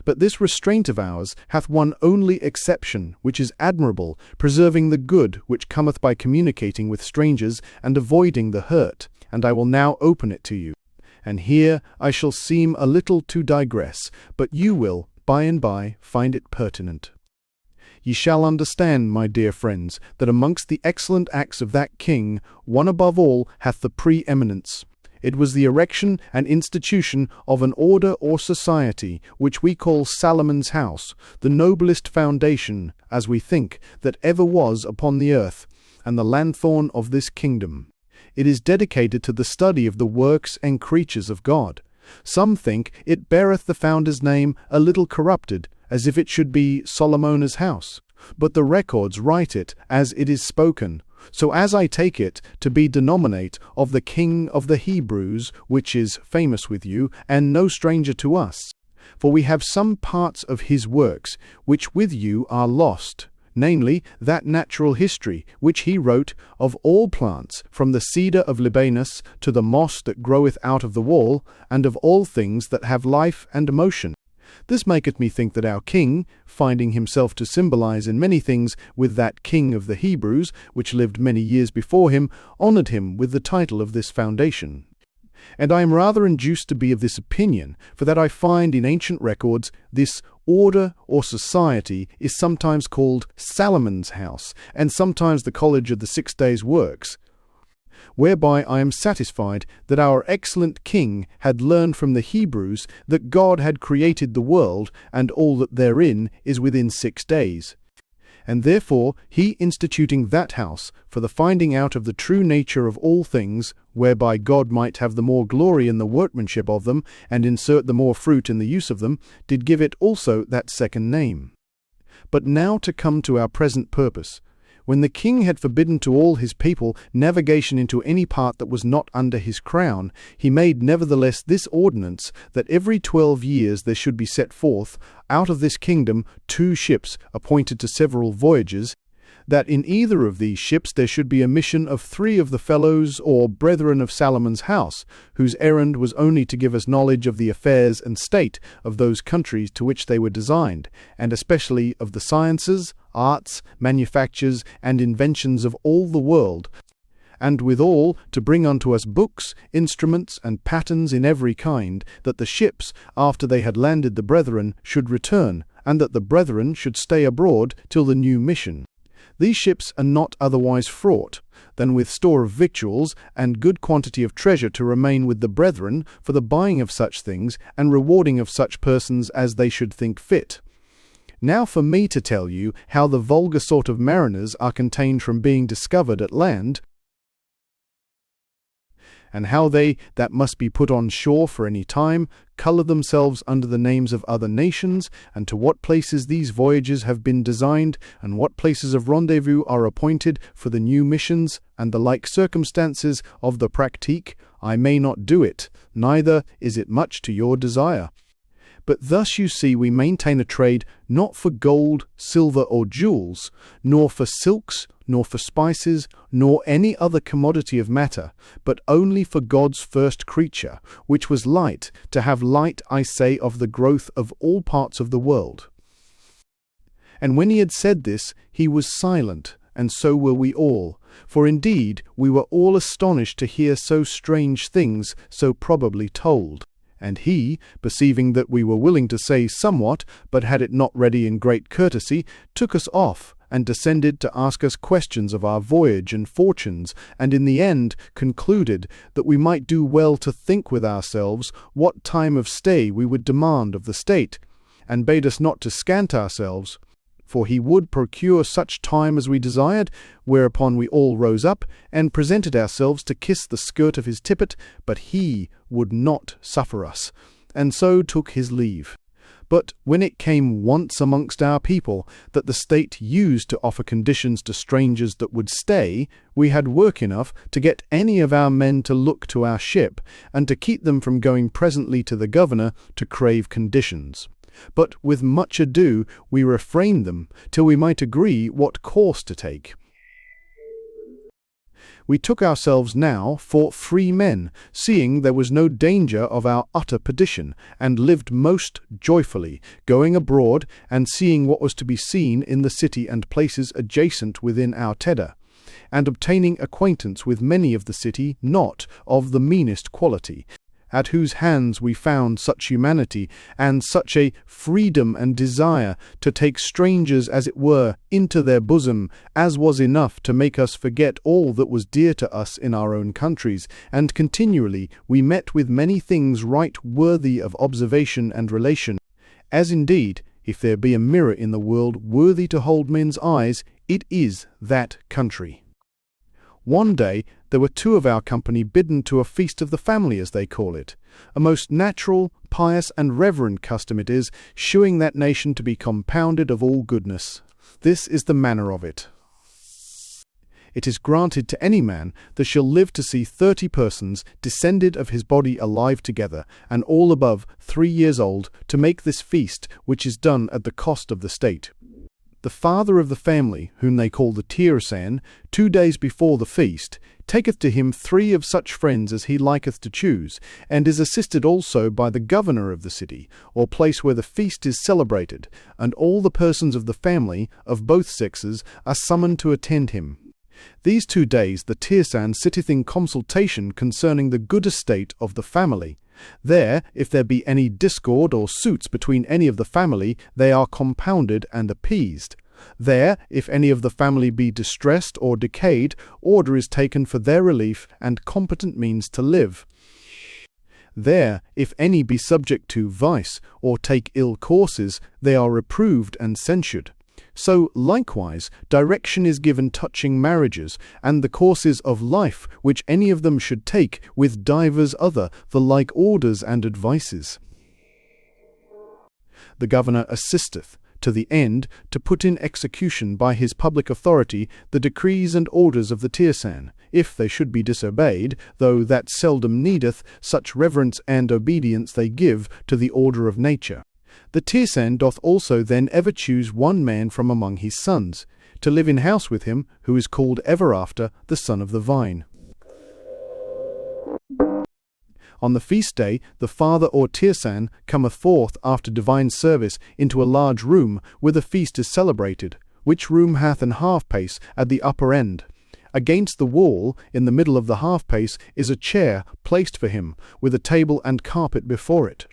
But this restraint of ours hath one only exception, which is admirable, preserving the good which cometh by communicating with strangers and avoiding the hurt, and I will now open it to you. And here I shall seem a little to digress, but you will, by and by, find it pertinent. Ye shall understand, my dear friends, that amongst the excellent acts of that king, one above all hath the pre-eminence. It was the erection and institution of an order or society, which we call Salomon's house, the noblest foundation, as we think, that ever was upon the earth, and the lanthorn of this kingdom. It is dedicated to the study of the works and creatures of God. Some think it beareth the founder's name a little corrupted, as if it should be Solomona's house. But the records write it as it is spoken, so as I take it to be denominate of the King of the Hebrews, which is famous with you, and no stranger to us. For we have some parts of his works, which with you are lost, namely that natural history which he wrote of all plants, from the cedar of Libanus to the moss that groweth out of the wall, and of all things that have life and motion. This maketh me think that our king, finding himself to symbolize in many things with that king of the Hebrews, which lived many years before him, honored him with the title of this foundation. And I am rather induced to be of this opinion, for that I find in ancient records this order or society is sometimes called Salomon's house, and sometimes the college of the 6 days' works, whereby I am satisfied that our excellent king had learned from the Hebrews that God had created the world, and all that therein is within 6 days. And therefore he instituting that house for the finding out of the true nature of all things, whereby God might have the more glory in the workmanship of them, and insert the more fruit in the use of them, did give it also that second name. But now to come to our present purpose. When the king had forbidden to all his people navigation into any part that was not under his crown, he made nevertheless this ordinance, that every 12 years there should be set forth out of this kingdom 2 ships appointed to several voyages, that in either of these ships there should be a mission of 3 of the fellows or brethren of Salomon's house, whose errand was only to give us knowledge of the affairs and state of those countries to which they were designed, and especially of the sciences, arts, manufactures, and inventions of all the world, and withal to bring unto us books, instruments, and patterns in every kind, that the ships, after they had landed the brethren, should return, and that the brethren should stay abroad till the new mission. These ships are not otherwise fraught than with store of victuals and good quantity of treasure to remain with the brethren for the buying of such things and rewarding of such persons as they should think fit. Now for me to tell you how the vulgar sort of mariners are contained from being discovered at land, and how they that must be put on shore for any time colour themselves under the names of other nations, and to what places these voyages have been designed, and what places of rendezvous are appointed for the new missions, and the like circumstances of the practique, I may not do it, neither is it much to your desire. But thus you see we maintain a trade not for gold, silver, or jewels, nor for silks, nor for spices, nor any other commodity of matter, but only for God's first creature, which was light, to have light, I say, of the growth of all parts of the world. And when he had said this, he was silent, and so were we all, for indeed we were all astonished to hear so strange things so probably told. And he, perceiving that we were willing to say somewhat, but had it not ready in great courtesy, took us off, and descended to ask us questions of our voyage and fortunes, and in the end concluded that we might do well to think with ourselves what time of stay we would demand of the state, and bade us not to scant ourselves, for he would procure such time as we desired, whereupon we all rose up, and presented ourselves to kiss the skirt of his tippet, but he would not suffer us, and so took his leave. But when it came once amongst our people that the state used to offer conditions to strangers that would stay, we had work enough to get any of our men to look to our ship, and to keep them from going presently to the governor to crave conditions. But with much ado we refrained them, till we might agree what course to take. We took ourselves now for free men, seeing there was no danger of our utter perdition, and lived most joyfully, going abroad, and seeing what was to be seen in the city and places adjacent within our tedder, and obtaining acquaintance with many of the city not of the meanest quality, at whose hands we found such humanity, and such a freedom and desire to take strangers, as it were, into their bosom, as was enough to make us forget all that was dear to us in our own countries, and continually we met with many things right worthy of observation and relation, as indeed, if there be a mirror in the world worthy to hold men's eyes, it is that country. One day there were 2 of our company bidden to a feast of the family, as they call it. A most natural, pious, and reverend custom it is, shewing that nation to be compounded of all goodness. This is the manner of it. It is granted to any man that shall live to see 30 persons descended of his body alive together, and all above 3 years old, to make this feast, which is done at the cost of the state. The father of the family, whom they call the Tirsan, 2 days before the feast, taketh to him 3 of such friends as he liketh to choose, and is assisted also by the governor of the city, or place where the feast is celebrated, and all the persons of the family, of both sexes, are summoned to attend him. These 2 days the Tirsan sitteth in consultation concerning the good estate of the family. There, if there be any discord or suits between any of the family, they are compounded and appeased. There, if any of the family be distressed or decayed, order is taken for their relief and competent means to live. There, if any be subject to vice or take ill courses, they are reproved and censured. So, likewise, direction is given touching marriages, and the courses of life which any of them should take, with divers other, the like orders and advices. The governor assisteth, to the end to put in execution by his public authority the decrees and orders of the Tirsan, if they should be disobeyed, though that seldom needeth, such reverence and obedience they give to the order of nature. The Tirsan doth also then ever choose one man from among his sons, to live in house with him, who is called ever after the son of the vine. On the feast day the father or Tirsan cometh forth after divine service into a large room where the feast is celebrated, which room hath an half-pace at the upper end. Against the wall, in the middle of the half-pace, is a chair placed for him, with a table and carpet before it.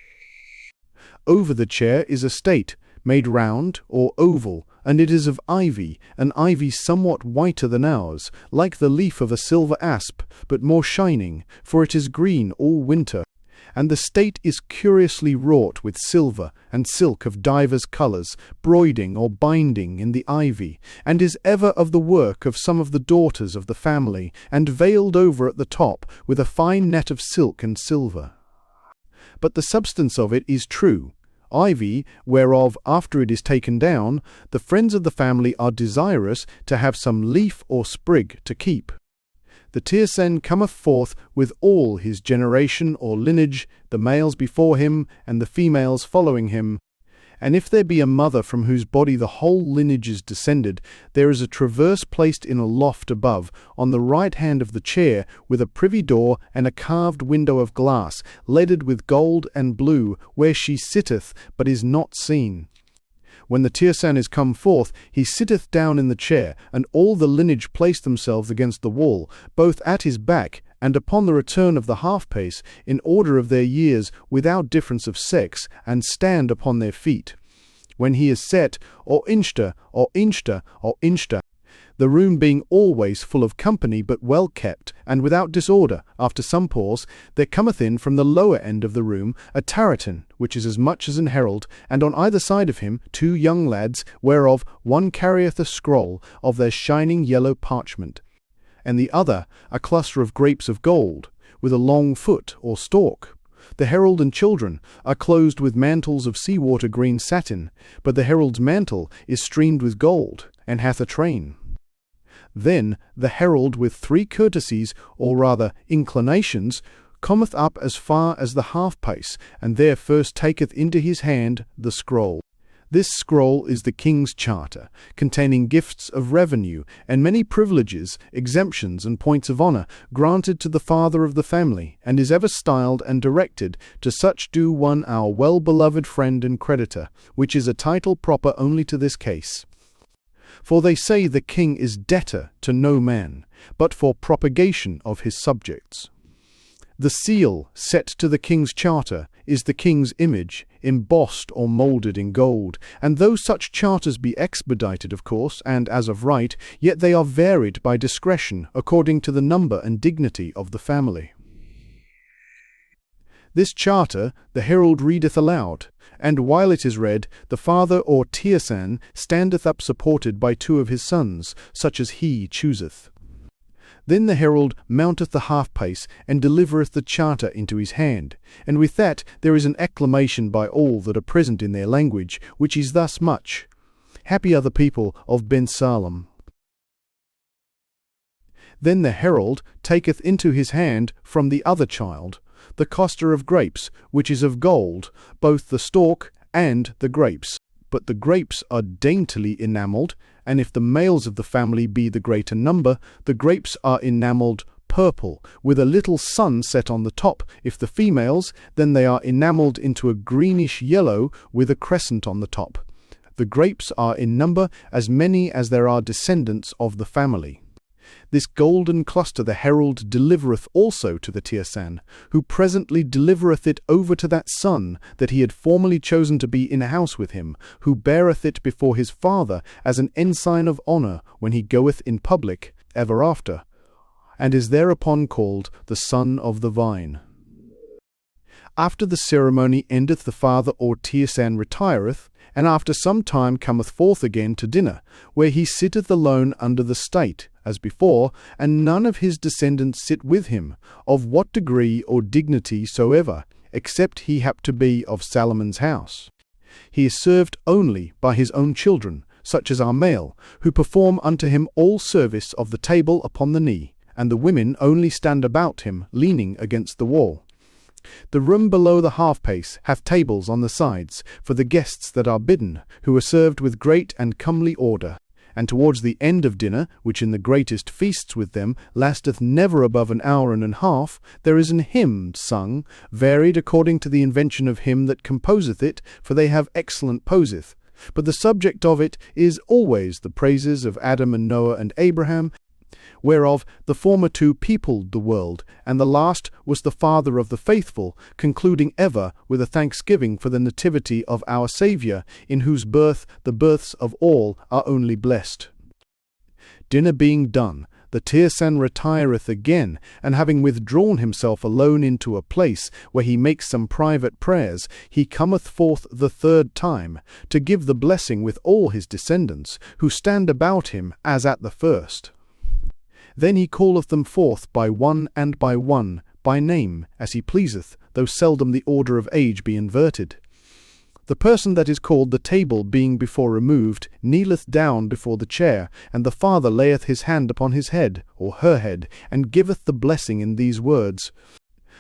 Over the chair is a state, made round or oval, and it is of ivy, an ivy somewhat whiter than ours, like the leaf of a silver asp, but more shining, for it is green all winter. And the state is curiously wrought with silver and silk of divers colours, broiding or binding in the ivy, and is ever of the work of some of the daughters of the family, and veiled over at the top with a fine net of silk and silver. But the substance of it is true, ivy, whereof, after it is taken down, the friends of the family are desirous to have some leaf or sprig to keep. The Tirsan cometh forth with all his generation or lineage, the males before him, and the females following him. And if there be a mother from whose body the whole lineage is descended, there is a traverse placed in a loft above, on the right hand of the chair, with a privy door and a carved window of glass, leaded with gold and blue, where she sitteth, but is not seen. When the Tirsan is come forth, he sitteth down in the chair, and all the lineage place themselves against the wall, both at his back and upon the return of the half-pace, in order of their years, without difference of sex, and stand upon their feet. When he is set, or inchta, or inchta, or inchta, the room being always full of company, but well kept, and without disorder, after some pause, there cometh in from the lower end of the room a taratan, which is as much as an herald, and on either side of him 2 young lads, whereof one carrieth a scroll of their shining yellow parchment, and the other a cluster of grapes of gold, with a long foot or stalk. The herald and children are clothed with mantles of sea-water green satin, but the herald's mantle is streamed with gold, and hath a train. Then the herald with 3 courtesies, or rather inclinations, cometh up as far as the half-pace, and there first taketh into his hand the scroll. This scroll is the king's charter, containing gifts of revenue, and many privileges, exemptions, and points of honour, granted to the father of the family, and is ever styled and directed, to such do one our well-beloved friend and creditor, which is a title proper only to this case. For they say the king is debtor to no man, but for propagation of his subjects. The seal set to the king's charter is the king's image, embossed or moulded in gold, and though such charters be expedited, of course, and as of right, yet they are varied by discretion, according to the number and dignity of the family. This charter the herald readeth aloud, and while it is read, the father or Tirsan standeth up supported by 2 of his sons, such as he chooseth. Then the herald mounteth the half-pace, and delivereth the charter into his hand, and with that there is an acclamation by all that are present in their language, which is thus much: Happy are the people of Ben Salem. Then the herald taketh into his hand from the other child the coster of grapes, which is of gold, both the stalk and the grapes. but the grapes are daintily enamelled, and if the males of the family be the greater number, the grapes are enamelled purple, with a little sun set on the top. If the females, then they are enamelled into a greenish yellow with a crescent on the top. The grapes are in number as many as there are descendants of the family. This golden cluster the herald delivereth also to the Tirsan, who presently delivereth it over to that son that he had formerly chosen to be in a house with him, who beareth it before his father as an ensign of honour when he goeth in public ever after, and is thereupon called the Son of the Vine. After the ceremony endeth, the father or Tirsan retireth, and after some time cometh forth again to dinner, where he sitteth alone under the state, as before, and none of his descendants sit with him, of what degree or dignity soever, except he hap to be of Salomon's house. He is served only by his own children, such as are male, who perform unto him all service of the table upon the knee, and the women only stand about him, leaning against the wall. The room below the half-pace hath tables on the sides, for the guests that are bidden, who are served with great and comely order. And towards the end of dinner, which in the greatest feasts with them lasteth never above an hour and an half, there is an hymn sung, varied according to the invention of him that composeth it, for they have excellent poseth. But the subject of it is always the praises of Adam and Noah and Abraham, whereof the former two peopled the world, and the last was the father of the faithful, concluding ever with a thanksgiving for the nativity of our Saviour, in whose birth the births of all are only blessed. Dinner being done, the Tirsan retireth again, and having withdrawn himself alone into a place where he makes some private prayers, he cometh forth the third time, to give the blessing with all his descendants, who stand about him as at the first. Then he calleth them forth by one, by name, as he pleaseth, though seldom the order of age be inverted. The person that is called, the table being before removed, kneeleth down before the chair, and the father layeth his hand upon his head, or her head, and giveth the blessing in these words: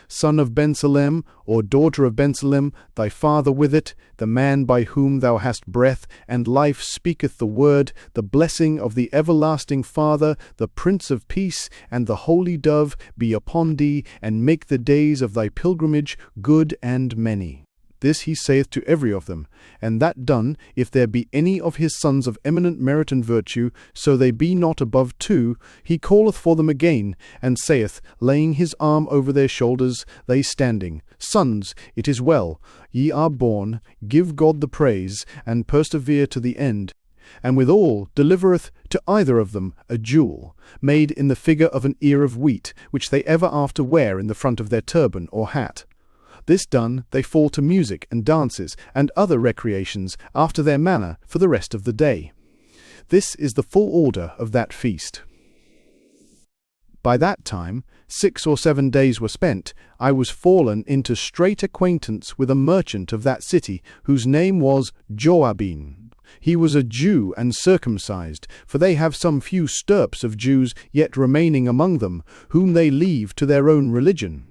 Son of Bensalem, or daughter of Bensalem, thy father with it, the man by whom thou hast breath and life speaketh the word, the blessing of the everlasting Father, the Prince of Peace, and the Holy Dove be upon thee, and make the days of thy pilgrimage good and many. This he saith to every of them, and that done, if there be any of his sons of eminent merit and virtue, so they be not above 2, he calleth for them again, and saith, laying his arm over their shoulders, they standing, Sons, it is well, ye are born, give God the praise, and persevere to the end. And withal delivereth to either of them a jewel, made in the figure of an ear of wheat, which they ever after wear in the front of their turban or hat. This done, they fall to music and dances and other recreations after their manner for the rest of the day. This is the full order of that feast. By that time, 6 or 7 days were spent, I was fallen into straight acquaintance with a merchant of that city, whose name was Joabin. He was a Jew and circumcised, for they have some few stirps of Jews yet remaining among them, whom they leave to their own religion,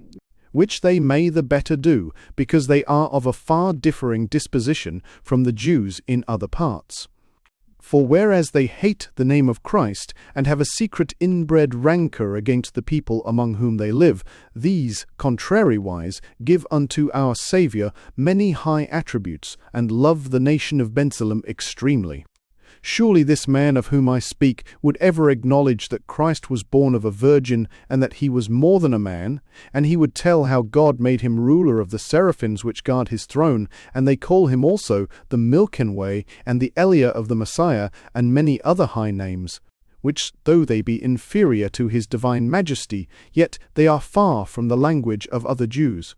which they may the better do, because they are of a far differing disposition from the Jews in other parts. For whereas they hate the name of Christ, and have a secret inbred rancour against the people among whom they live, these, contrariwise, give unto our Saviour many high attributes, and love the nation of Bensalem extremely. Surely this man of whom I speak would ever acknowledge that Christ was born of a virgin, and that he was more than a man, and he would tell how God made him ruler of the seraphims which guard his throne, and they call him also the Milken Way, and the Eliah of the Messiah, and many other high names, which, though they be inferior to his divine majesty, yet they are far from the language of other Jews.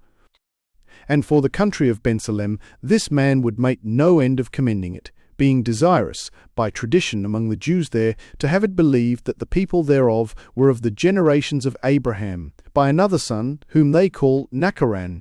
And for the country of Bensalem, this man would make no end of commending it, being desirous, by tradition among the Jews there, to have it believed that the people thereof were of the generations of Abraham, by another son, whom they call Nacharan,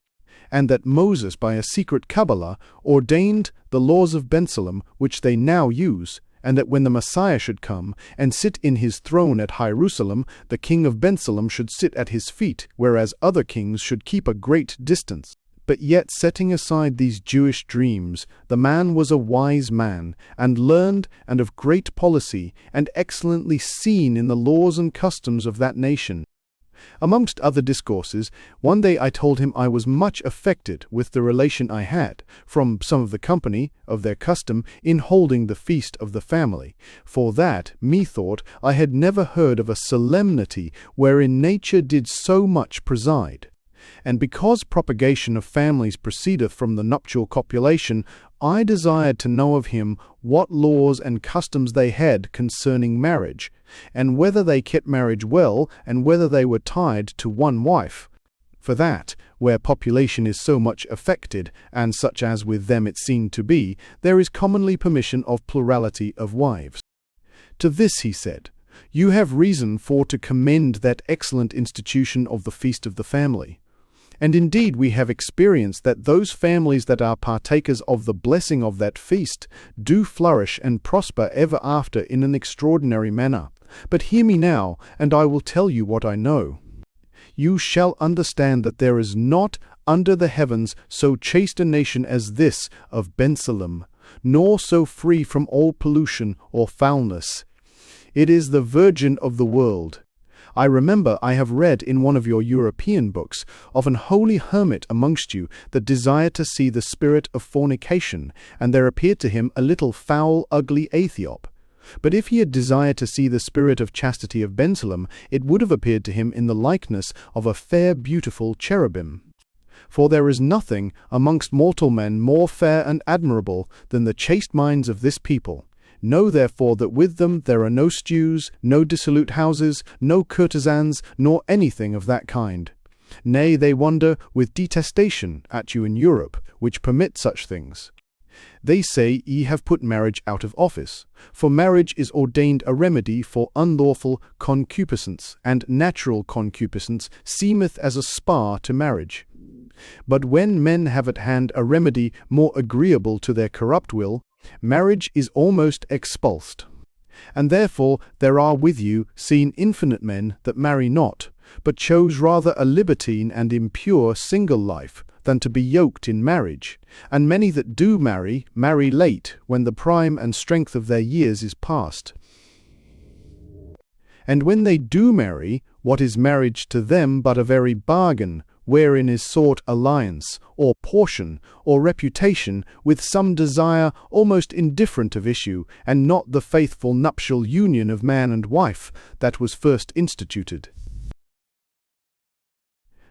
and that Moses by a secret Kabbalah ordained the laws of Bensalem, which they now use, and that when the Messiah should come, and sit in his throne at Jerusalem, the king of Bensalem should sit at his feet, whereas other kings should keep a great distance. But yet, setting aside these Jewish dreams, the man was a wise man, and learned, and of great policy, and excellently seen in the laws and customs of that nation. Amongst other discourses, one day I told him I was much affected with the relation I had, from some of the company, of their custom, in holding the feast of the family, for that, methought, I had never heard of a solemnity wherein nature did so much preside. And because propagation of families proceedeth from the nuptial copulation, I desired to know of him what laws and customs they had concerning marriage, and whether they kept marriage well, and whether they were tied to one wife. For that, where population is so much affected, and such as with them it seemed to be, there is commonly permission of plurality of wives. To this he said, You have reason for to commend that excellent institution of the feast of the family. And indeed we have experienced that those families that are partakers of the blessing of that feast do flourish and prosper ever after in an extraordinary manner. But hear me now, and I will tell you what I know. You shall understand that there is not under the heavens so chaste a nation as this of Bensalem, nor so free from all pollution or foulness. It is the Virgin of the world. I remember I have read in one of your European books of an holy hermit amongst you that desired to see the spirit of fornication, and there appeared to him a little foul, ugly Aethiop. But if he had desired to see the spirit of chastity of Bensalem, it would have appeared to him in the likeness of a fair, beautiful cherubim. For there is nothing amongst mortal men more fair and admirable than the chaste minds of this people. Know therefore that with them there are no stews, no dissolute houses, no courtesans, nor anything of that kind. Nay, they wonder with detestation at you in Europe, which permit such things. They say ye have put marriage out of office, for marriage is ordained a remedy for unlawful concupiscence, and natural concupiscence seemeth as a spar to marriage. But when men have at hand a remedy more agreeable to their corrupt will, marriage is almost expulsed. And therefore there are with you seen infinite men that marry not, but chose rather a libertine and impure single life, than to be yoked in marriage, and many that do marry, marry late, when the prime and strength of their years is past. And when they do marry, what is marriage to them but a very bargain, wherein is sought alliance, or portion, or reputation, with some desire almost indifferent of issue, and not the faithful nuptial union of man and wife that was first instituted.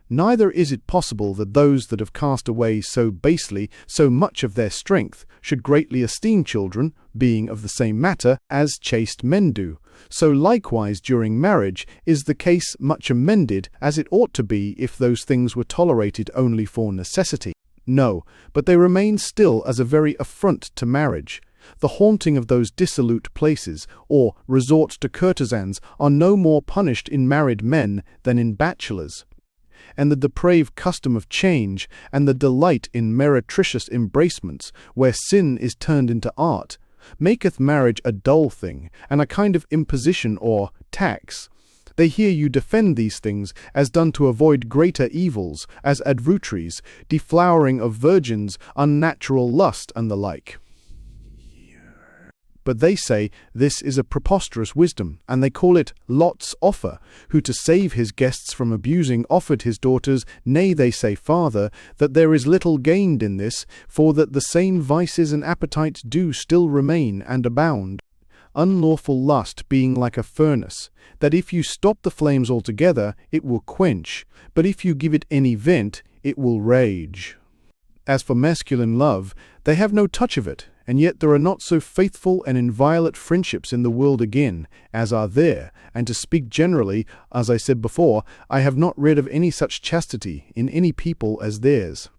Neither is it possible that those that have cast away so basely so much of their strength should greatly esteem children, being of the same matter, as chaste men do. So likewise during marriage is the case much amended, as it ought to be if those things were tolerated only for necessity. No, but they remain still as a very affront to marriage. The haunting of those dissolute places, or resort to courtesans, are no more punished in married men than in bachelors. And the depraved custom of change, and the delight in meretricious embracements, where sin is turned into art, maketh marriage a dull thing, and a kind of imposition or tax. They hear you defend these things as done to avoid greater evils, as advoutries, deflowering of virgins, unnatural lust, and the like. But they say this is a preposterous wisdom, and they call it Lot's offer, who to save his guests from abusing offered his daughters, nay, they say farther, that there is little gained in this, for that the same vices and appetites do still remain and abound. Unlawful lust being like a furnace, that if you stop the flames altogether, it will quench, but if you give it any vent, it will rage. As for masculine love, they have no touch of it, and yet there are not so faithful and inviolate friendships in the world again, as are there, and to speak generally, as I said before, I have not read of any such chastity in any people as theirs.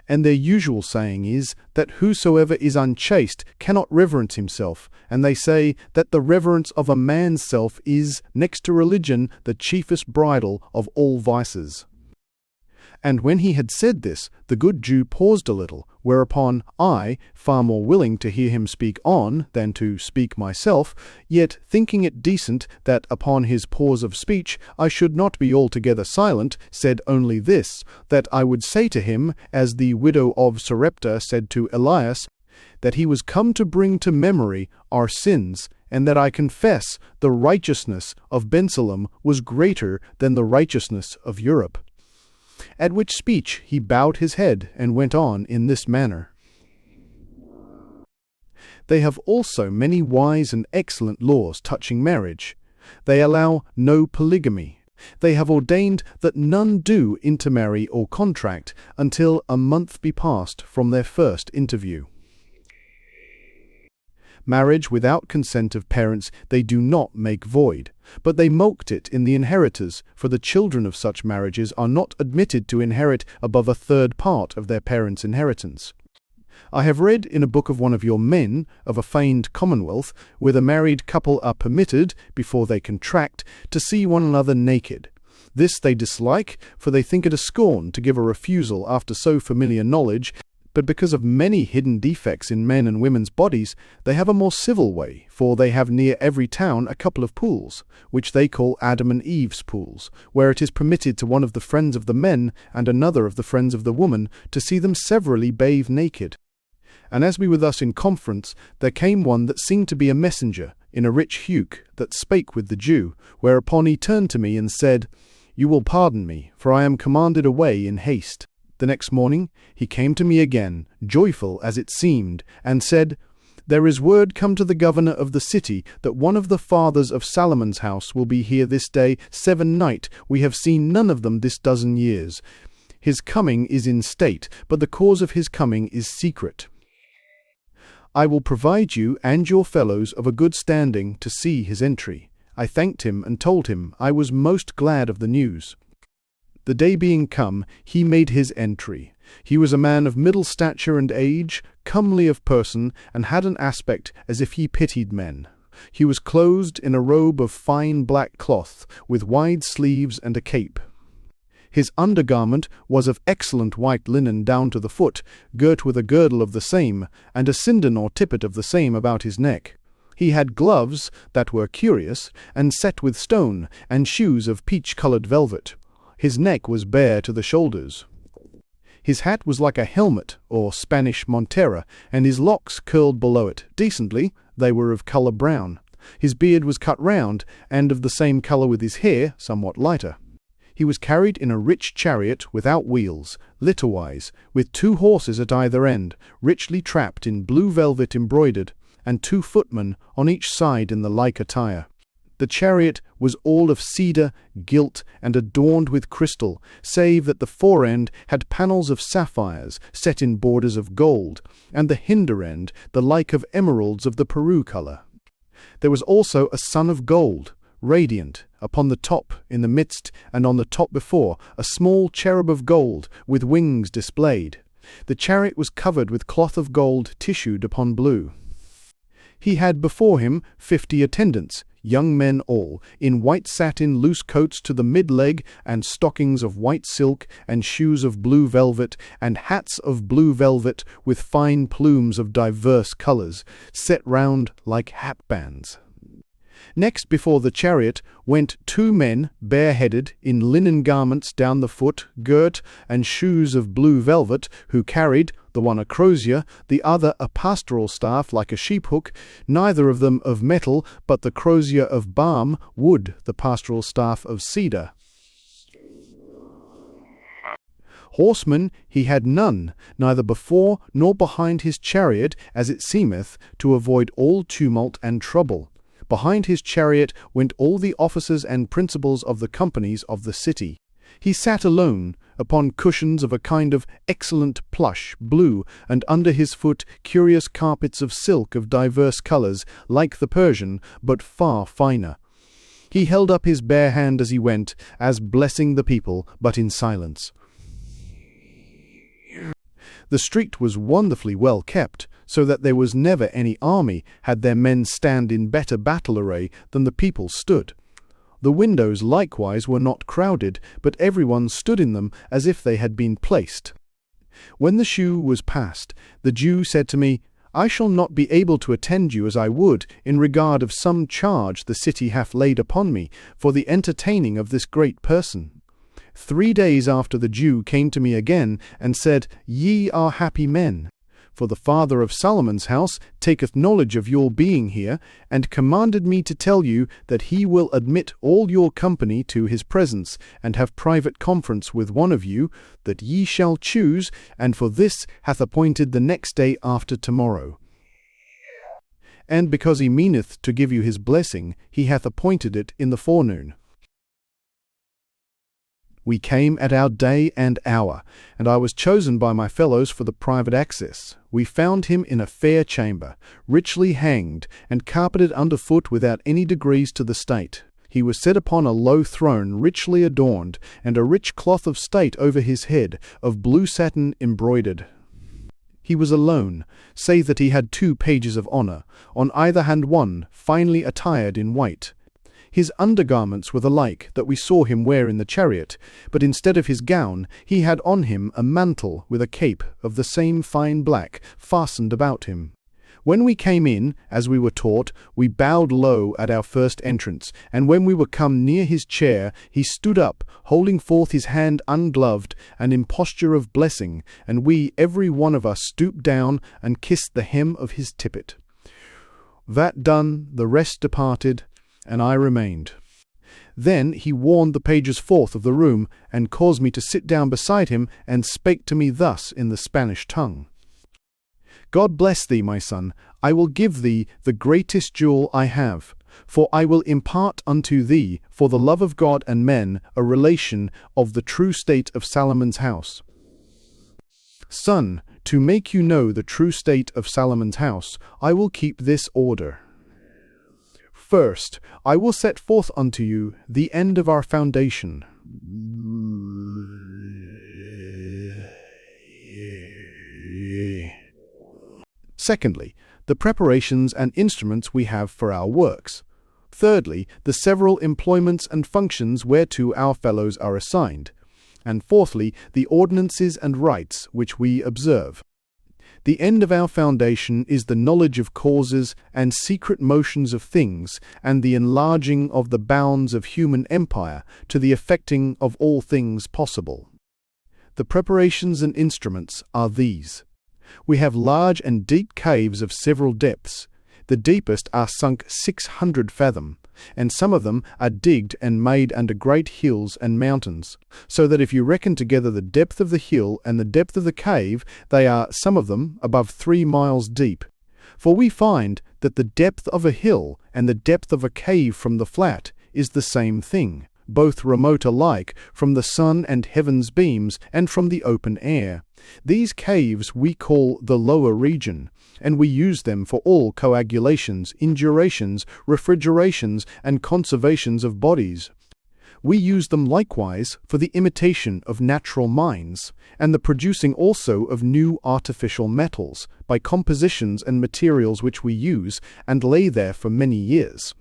And their usual saying is, that whosoever is unchaste cannot reverence himself, and they say that the reverence of a man's self is, next to religion, the chiefest bridle of all vices. And when he had said this, the good Jew paused a little, whereupon I, far more willing to hear him speak on than to speak myself, yet thinking it decent that upon his pause of speech I should not be altogether silent, said only this, that I would say to him, as the widow of Sarepta said to Elias, that he was come to bring to memory our sins, and that I confess the righteousness of Bensalem was greater than the righteousness of Europe. At which speech he bowed his head and went on in this manner. They have also many wise and excellent laws touching marriage. They allow no polygamy. They have ordained that none do intermarry or contract until a month be passed from their first interview. Marriage without consent of parents they do not make void, but they mulct it in the inheritors, for the children of such marriages are not admitted to inherit above a third part of their parents' inheritance. I have read in a book of one of your men of a feigned commonwealth, where the married couple are permitted, before they contract, to see one another naked. This they dislike, for they think it a scorn to give a refusal after so familiar knowledge, but because of many hidden defects in men and women's bodies, they have a more civil way, for they have near every town a couple of pools, which they call Adam and Eve's pools, where it is permitted to one of the friends of the men and another of the friends of the woman to see them severally bathe naked. And as we were thus in conference, there came one that seemed to be a messenger, in a rich huke, that spake with the Jew, whereupon he turned to me and said, You will pardon me, for I am commanded away in haste. The next morning he came to me again, joyful as it seemed, and said, There is word come to the governor of the city that one of the fathers of Salomon's house will be here this day 7 night. We have seen none of them this dozen years. His coming is in state, but the cause of his coming is secret. I will provide you and your fellows of a good standing to see his entry. I thanked him and told him I was most glad of the news. The day being come, he made his entry. He was a man of middle stature and age, comely of person, and had an aspect as if he pitied men. He was clothed in a robe of fine black cloth, with wide sleeves and a cape. His undergarment was of excellent white linen down to the foot, girt with a girdle of the same, and a sindon or tippet of the same about his neck. He had gloves that were curious, and set with stone, and shoes of peach-coloured velvet. His neck was bare to the shoulders. His hat was like a helmet, or Spanish montera, and his locks curled below it. Decently, they were of colour brown. His beard was cut round, and of the same colour with his hair, somewhat lighter. He was carried in a rich chariot without wheels, litterwise, with 2 horses at either end, richly trapped in blue velvet embroidered, and 2 footmen on each side in the like attire. The chariot was all of cedar, gilt, and adorned with crystal, save that the fore end had panels of sapphires set in borders of gold, and the hinder end the like of emeralds of the Peru colour. There was also a sun of gold, radiant, upon the top, in the midst, and on the top before, a small cherub of gold, with wings displayed. The chariot was covered with cloth of gold tissued upon blue. He had before him 50 attendants, young men all, in white satin loose coats to the mid-leg, and stockings of white silk, and shoes of blue velvet, and hats of blue velvet, with fine plumes of diverse colours, set round like hatbands. Next before the chariot went 2 men, bareheaded, in linen garments down the foot, girt, and shoes of blue velvet, who carried, the one a crosier, the other a pastoral staff like a sheep-hook, neither of them of metal, but the crosier of balm, wood, the pastoral staff of cedar. Horsemen he had none, neither before nor behind his chariot, as it seemeth, to avoid all tumult and trouble. Behind his chariot went all the officers and principals of the companies of the city. He sat alone, upon cushions of a kind of excellent plush, blue, and under his foot curious carpets of silk of diverse colours, like the Persian, but far finer. He held up his bare hand as he went, as blessing the people, but in silence. The street was wonderfully well kept, so that there was never any army had their men stand in better battle array than the people stood. The windows likewise were not crowded, but everyone stood in them as if they had been placed. When the shew was past, the Jew said to me, I shall not be able to attend you as I would, in regard of some charge the city hath laid upon me, for the entertaining of this great person. 3 days after the Jew came to me again, and said, Ye are happy men, for the father of Solomon's house taketh knowledge of your being here, and commanded me to tell you that he will admit all your company to his presence, and have private conference with one of you, that ye shall choose, and for this hath appointed the next day after tomorrow. And because he meaneth to give you his blessing, he hath appointed it in the forenoon. We came at our day and hour, and I was chosen by my fellows for the private access. We found him in a fair chamber, richly hanged, and carpeted underfoot without any degrees to the state. He was set upon a low throne, richly adorned, and a rich cloth of state over his head, of blue satin embroidered. He was alone, save that he had 2 pages of honour, on either hand one, finely attired in white. His undergarments were the like that we saw him wear in the chariot, but instead of his gown he had on him a mantle with a cape of the same fine black fastened about him. When we came in, as we were taught, we bowed low at our first entrance, and when we were come near his chair, he stood up, holding forth his hand ungloved, and in posture of blessing, and we every one of us stooped down and kissed the hem of his tippet. That done, the rest departed, and I remained. Then he warned the pages forth of the room, and caused me to sit down beside him, and spake to me thus in the Spanish tongue. God bless thee, my son. I will give thee the greatest jewel I have, for I will impart unto thee, for the love of God and men, a relation of the true state of Solomon's house. Son, to make you know the true state of Solomon's house, I will keep this order. First, I will set forth unto you the end of our foundation. Secondly, the preparations and instruments we have for our works. Thirdly, the several employments and functions whereto our fellows are assigned. And fourthly, the ordinances and rites which we observe. The end of our foundation is the knowledge of causes and secret motions of things, and the enlarging of the bounds of human empire to the effecting of all things possible. The preparations and instruments are these. We have large and deep caves of several depths. The deepest are sunk 600 fathom, and some of them are digged and made under great hills and mountains, so that if you reckon together the depth of the hill and the depth of the cave, they are, some of them, above 3 miles deep. For we find that the depth of a hill and the depth of a cave from the flat is the same thing, both remote alike from the sun and heaven's beams and from the open air. These caves we call the lower region, and we use them for all coagulations, indurations, refrigerations, and conservations of bodies. We use them likewise for the imitation of natural mines, and the producing also of new artificial metals, by compositions and materials which we use, and lay there for many years.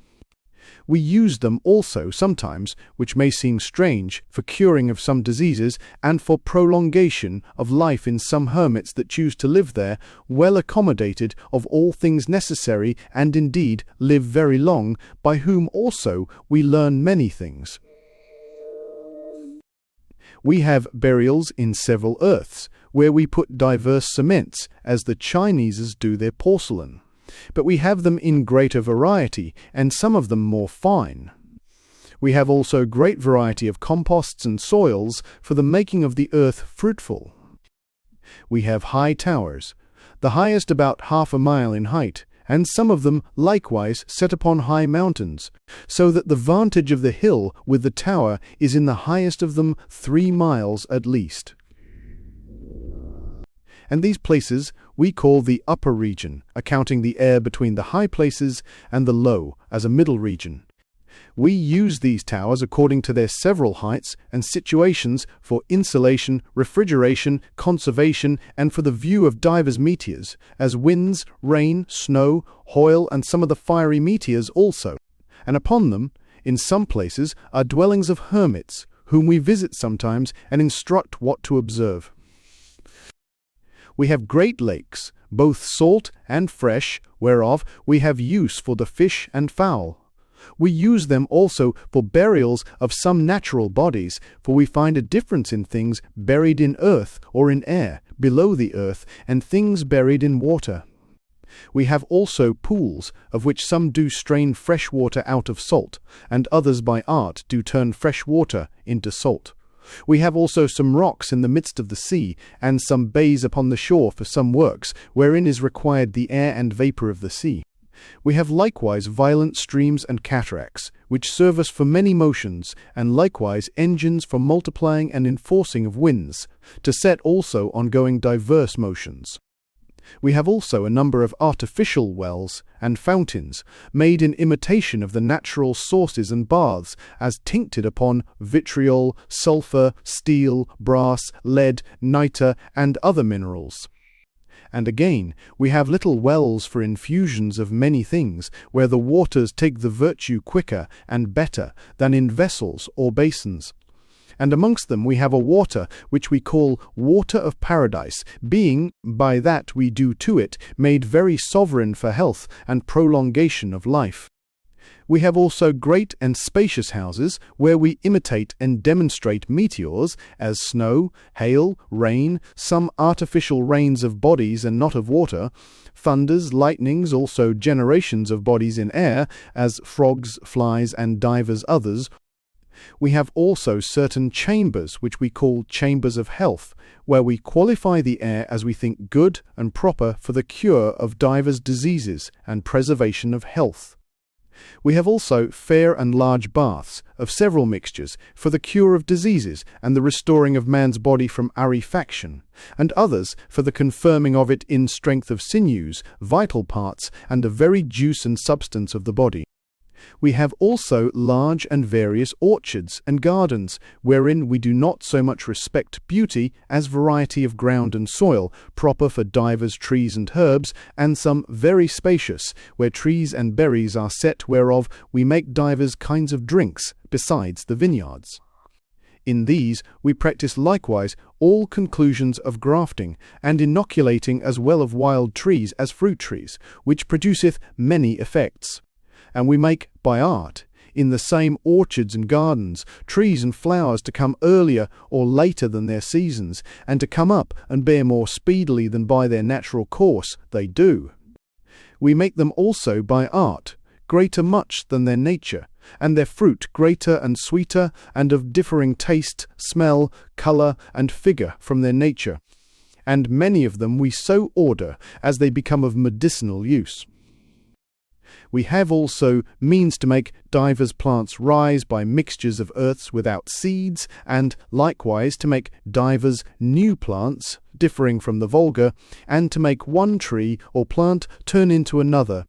We use them also sometimes, which may seem strange, for curing of some diseases, and for prolongation of life in some hermits that choose to live there, well accommodated of all things necessary, and indeed live very long, by whom also we learn many things. We have burials in several earths, where we put diverse cements, as the Chineses do their porcelain. But we have them in greater variety, and some of them more fine. We have also great variety of composts and soils for the making of the earth fruitful. We have high towers, the highest about 1/2 mile in height, and some of them likewise set upon high mountains, so that the vantage of the hill with the tower is in the highest of them 3 miles at least. And these places we call the upper region, accounting the air between the high places and the low as a middle region. We use these towers according to their several heights and situations for insulation, refrigeration, conservation, and for the view of divers meteors, as winds, rain, snow, hail, and some of the fiery meteors also. And upon them, in some places, are dwellings of hermits, whom we visit sometimes and instruct what to observe. We have great lakes, both salt and fresh, whereof we have use for the fish and fowl. We use them also for burials of some natural bodies, for we find a difference in things buried in earth or in air, below the earth, and things buried in water. We have also pools, of which some do strain fresh water out of salt, and others by art do turn fresh water into salt. We have also some rocks in the midst of the sea, and some bays upon the shore for some works, wherein is required the air and vapour of the sea. We have likewise violent streams and cataracts, which serve us for many motions, and likewise engines for multiplying and enforcing of winds, to set also on going diverse motions. We have also a number of artificial wells and fountains, made in imitation of the natural sources and baths, as tincted upon vitriol, sulphur, steel, brass, lead, nitre, and other minerals. And again, we have little wells for infusions of many things, where the waters take the virtue quicker and better than in vessels or basins. And amongst them we have a water which we call water of paradise, being, by that we do to it, made very sovereign for health and prolongation of life. We have also great and spacious houses, where we imitate and demonstrate meteors, as snow, hail, rain, some artificial rains of bodies and not of water, thunders, lightnings, also generations of bodies in air, as frogs, flies, and divers others. We have also certain chambers, which we call chambers of health, where we qualify the air as we think good and proper for the cure of divers diseases and preservation of health. We have also fair and large baths, of several mixtures, for the cure of diseases and the restoring of man's body from arefaction, and others for the confirming of it in strength of sinews, vital parts, and the very juice and substance of the body. We have also large and various orchards and gardens, wherein we do not so much respect beauty as variety of ground and soil, proper for divers trees and herbs, and some very spacious, where trees and berries are set, whereof we make divers kinds of drinks, besides the vineyards. In these we practice likewise all conclusions of grafting, and inoculating as well of wild trees as fruit trees, which produceth many effects. And we make, by art, in the same orchards and gardens, trees and flowers to come earlier or later than their seasons, and to come up and bear more speedily than by their natural course they do. We make them also by art, greater much than their nature, and their fruit greater and sweeter, and of differing taste, smell, colour, and figure from their nature. And many of them we so order as they become of medicinal use. We have also means to make divers plants rise by mixtures of earths without seeds, and likewise to make divers new plants, differing from the vulgar, and to make one tree or plant turn into another.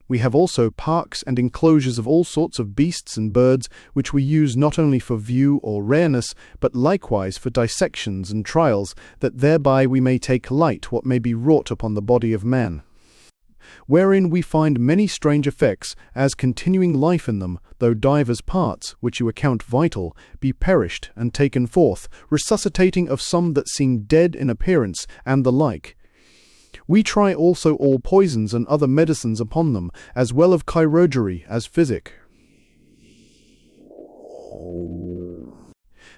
We have also parks and enclosures of all sorts of beasts and birds, which we use not only for view or rareness, but likewise for dissections and trials, that thereby we may take light what may be wrought upon the body of man. Wherein we find many strange effects, as continuing life in them, though divers parts, which you account vital, be perished and taken forth, resuscitating of some that seem dead in appearance, and the like. We try also all poisons and other medicines upon them, as well of chirurgery as physic.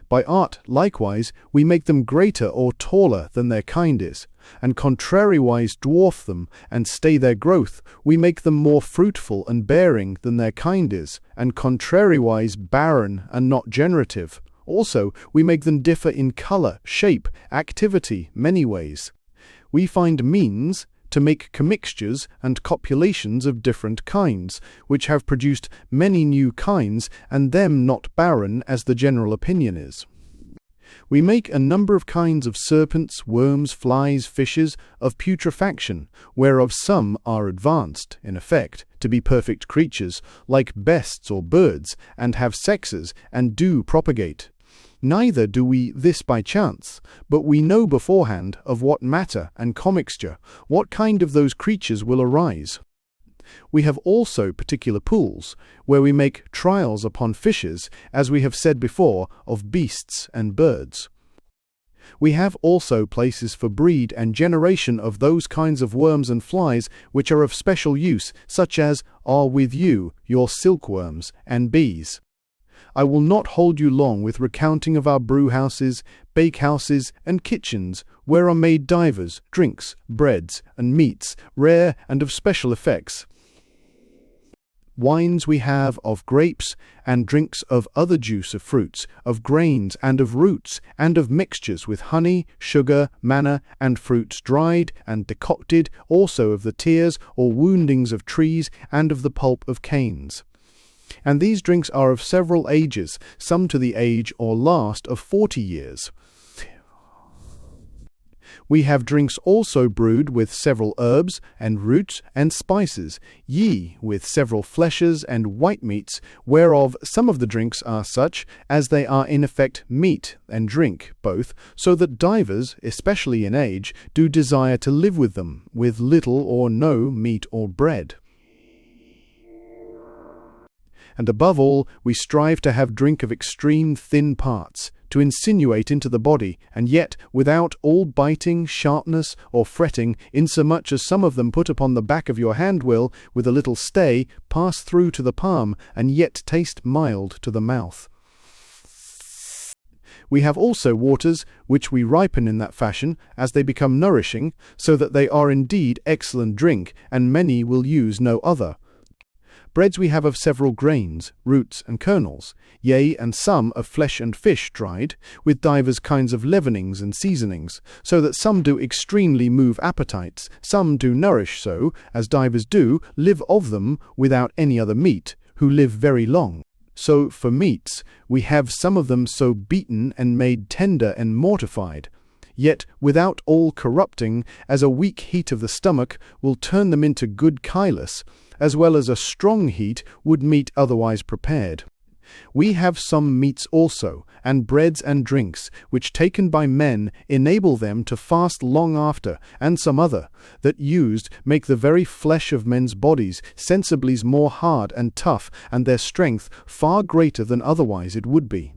By art, likewise, we make them greater or taller than their kind is, and contrariwise dwarf them, and stay their growth. We make them more fruitful and bearing than their kind is, and contrariwise barren and not generative. Also, we make them differ in colour, shape, activity, many ways. We find means to make commixtures and copulations of different kinds, which have produced many new kinds, and them not barren, as the general opinion is. We make a number of kinds of serpents, worms, flies, fishes, of putrefaction, whereof some are advanced, in effect, to be perfect creatures, like beasts or birds, and have sexes, and do propagate. Neither do we this by chance, but we know beforehand of what matter and commixture, what kind of those creatures will arise. We have also particular pools, where we make trials upon fishes, as we have said before, of beasts and birds. We have also places for breed and generation of those kinds of worms and flies which are of special use, such as are with you your silkworms and bees. I will not hold you long with recounting of our brewhouses, bakehouses, and kitchens, where are made divers, drinks, breads, and meats, rare and of special effects. Wines we have of grapes, and drinks of other juice of fruits, of grains, and of roots, and of mixtures with honey, sugar, manna, and fruits dried and decocted, also of the tears or woundings of trees, and of the pulp of canes. And these drinks are of several ages, some to the age or last of 40 years. We have drinks also brewed with several herbs, and roots, and spices, yea, with several fleshes and whitemeats, whereof some of the drinks are such, as they are in effect meat and drink both, so that divers, especially in age, do desire to live with them, with little or no meat or bread. And above all, we strive to have drink of extreme thin parts, to insinuate into the body, and yet without all biting, sharpness, or fretting, insomuch as some of them put upon the back of your hand will, with a little stay, pass through to the palm, and yet taste mild to the mouth. We have also waters, which we ripen in that fashion, as they become nourishing, so that they are indeed excellent drink, and many will use no other. Breads we have of several grains, roots, and kernels, yea, and some of flesh and fish dried, with divers kinds of leavenings and seasonings, so that some do extremely move appetites, some do nourish so, as divers do, live of them without any other meat, who live very long. So for meats, we have some of them so beaten and made tender and mortified, yet without all corrupting, as a weak heat of the stomach will turn them into good chylus, as well as a strong heat would meat otherwise prepared. We have some meats also, and breads and drinks, which taken by men enable them to fast long after, and some other, that used make the very flesh of men's bodies sensibly more hard and tough, and their strength far greater than otherwise it would be.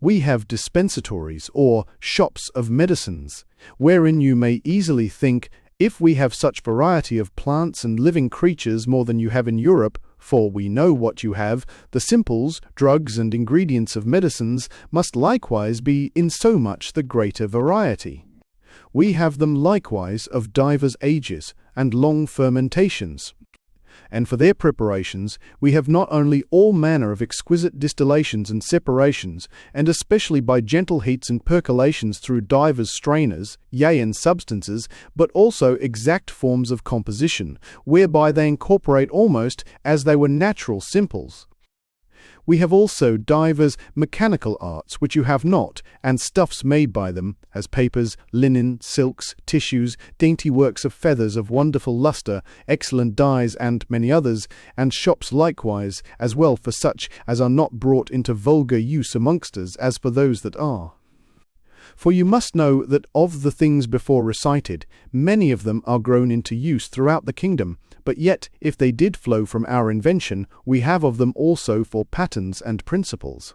We have dispensatories, or shops of medicines, wherein you may easily think, if we have such variety of plants and living creatures more than you have in Europe, for we know what you have, the simples, drugs, and ingredients of medicines must likewise be in so much the greater variety. We have them likewise of divers ages, and long fermentations. And for their preparations we have not only all manner of exquisite distillations and separations, and especially by gentle heats and percolations through divers strainers, yea, and substances, but also exact forms of composition, whereby they incorporate almost as they were natural simples. We have also divers mechanical arts which you have not, and stuffs made by them, as papers, linen, silks, tissues, dainty works of feathers of wonderful lustre, excellent dyes, and many others, and shops likewise, as well for such as are not brought into vulgar use amongst us, as for those that are. For you must know that of the things before recited, many of them are grown into use throughout the kingdom, but yet if they did flow from our invention, we have of them also for patterns and principles.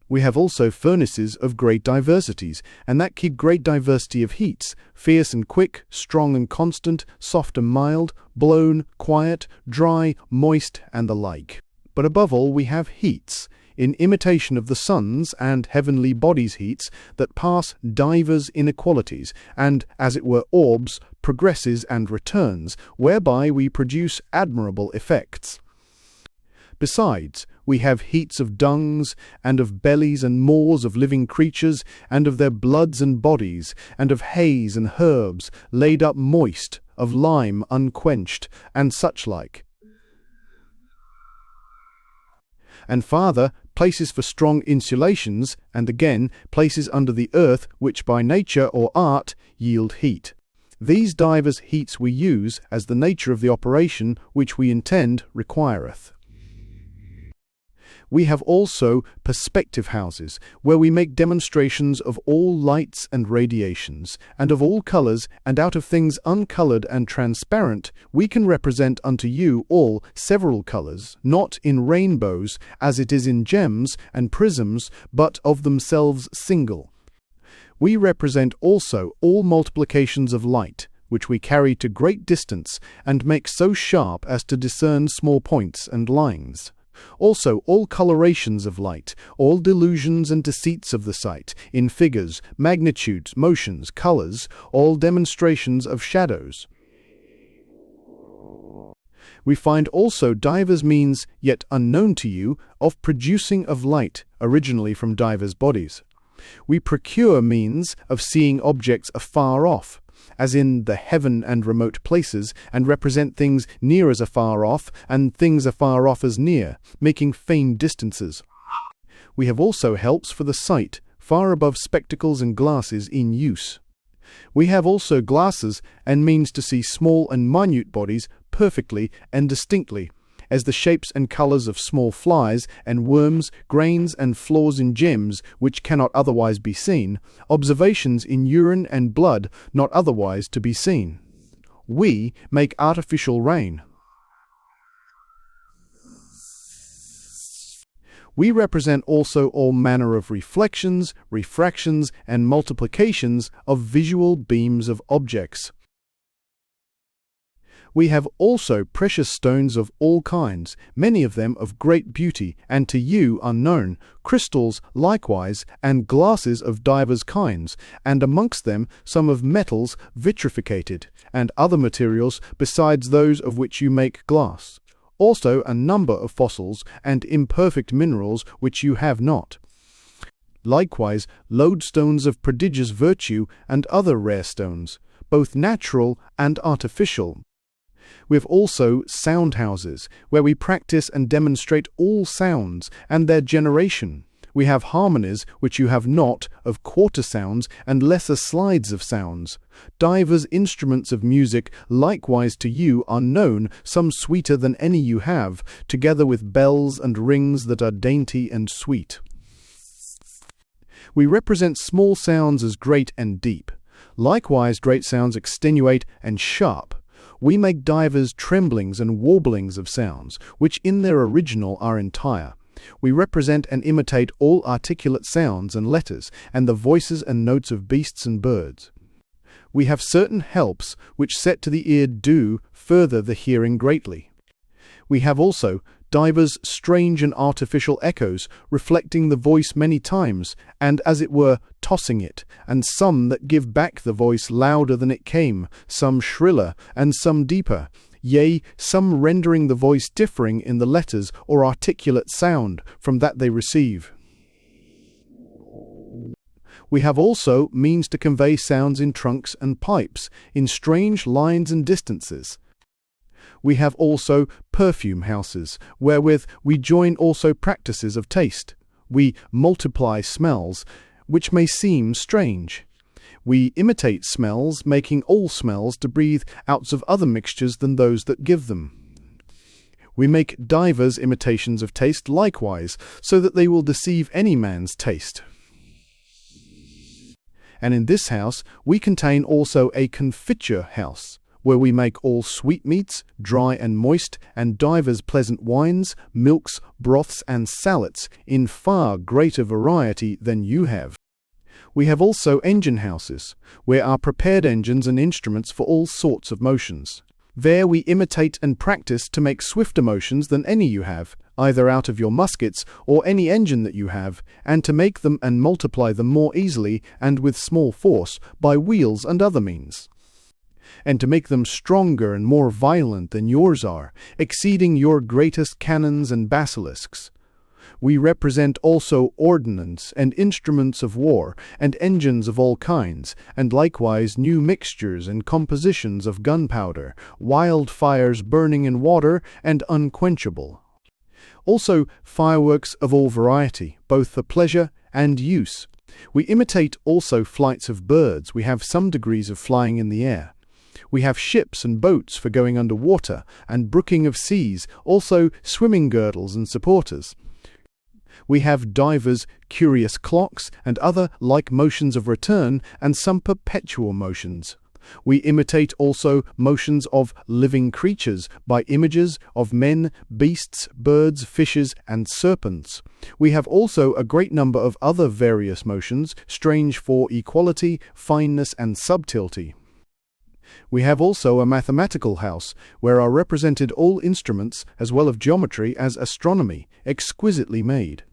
We have also furnaces of great diversities, and that keep great diversity of heats, fierce and quick, strong and constant, soft and mild, blown, quiet, dry, moist, and the like. But above all we have heats, in imitation of the sun's and heavenly bodies' heats, that pass divers inequalities, and, as it were orbs, progresses and returns, whereby we produce admirable effects. Besides, we have heats of dungs, and of bellies and maws of living creatures, and of their bloods and bodies, and of hays and herbs, laid up moist, of lime unquenched, and such like. And farther, places for strong insulations, and again, places under the earth, which by nature or art yield heat. These divers heats we use, as the nature of the operation which we intend requireth. We have also perspective houses, where we make demonstrations of all lights and radiations, and of all colors, and out of things uncolored and transparent, we can represent unto you all several colors, not in rainbows, as it is in gems and prisms, but of themselves single. We represent also all multiplications of light, which we carry to great distance, and make so sharp as to discern small points and lines. Also all colorations of light, all delusions and deceits of the sight, in figures, magnitudes, motions, colors, all demonstrations of shadows. We find also divers means, yet unknown to you, of producing of light, originally from divers bodies. We procure means of seeing objects afar off, as in the heaven and remote places, and represent things near as afar off, and things afar off as near, making famed distances. We have also helps for the sight, far above spectacles and glasses in use. We have also glasses and means to see small and minute bodies perfectly and distinctly, as the shapes and colors of small flies and worms, grains and flaws in gems, which cannot otherwise be seen, observations in urine and blood not otherwise to be seen. We make artificial rain. We represent also all manner of reflections, refractions, and multiplications of visual beams of objects. We have also precious stones of all kinds, many of them of great beauty, and to you unknown, crystals likewise, and glasses of divers kinds, and amongst them some of metals vitrificated, and other materials besides those of which you make glass. Also a number of fossils and imperfect minerals which you have not. Likewise lodestones of prodigious virtue, and other rare stones, both natural and artificial. We have also sound houses, where we practice and demonstrate all sounds, and their generation. We have harmonies, which you have not, of quarter sounds, and lesser slides of sounds. Divers instruments of music likewise to you are known, some sweeter than any you have, together with bells and rings that are dainty and sweet. We represent small sounds as great and deep. Likewise great sounds extenuate and sharp. We make divers tremblings and warblings of sounds, which in their original are entire. We represent and imitate all articulate sounds and letters, and the voices and notes of beasts and birds. We have certain helps, which set to the ear do further the hearing greatly. We have also divers strange and artificial echoes, reflecting the voice many times, and as it were tossing it, and some that give back the voice louder than it came, some shriller, and some deeper, yea, some rendering the voice differing in the letters or articulate sound from that they receive. We have also means to convey sounds in trunks and pipes, in strange lines and distances. We have also perfume houses, wherewith we join also practices of taste. We multiply smells, which may seem strange. We imitate smells, making all smells to breathe out of other mixtures than those that give them. We make divers imitations of taste likewise, so that they will deceive any man's taste. And in this house we contain also a confiture house, where we make all sweetmeats, dry and moist, and divers pleasant wines, milks, broths, and salads, in far greater variety than you have. We have also engine houses, where are prepared engines and instruments for all sorts of motions. There we imitate and practice to make swifter motions than any you have, either out of your muskets or any engine that you have, and to make them and multiply them more easily and with small force, by wheels and other means. And to make them stronger and more violent than yours are, exceeding your greatest cannons and basilisks. We represent also ordnance and instruments of war, and engines of all kinds, and likewise new mixtures and compositions of gunpowder, wild fires burning in water, and unquenchable. Also fireworks of all variety, both for pleasure and use. We imitate also flights of birds. We have some degrees of flying in the air. We have ships and boats for going under water, and brooking of seas, also swimming girdles and supporters. We have divers curious clocks and other like motions of return and some perpetual motions. We imitate also motions of living creatures by images of men, beasts, birds, fishes, and serpents. We have also a great number of other various motions, strange for equality, fineness, and subtlety. We have also a mathematical house, where are represented all instruments, as well of geometry as astronomy, exquisitely made.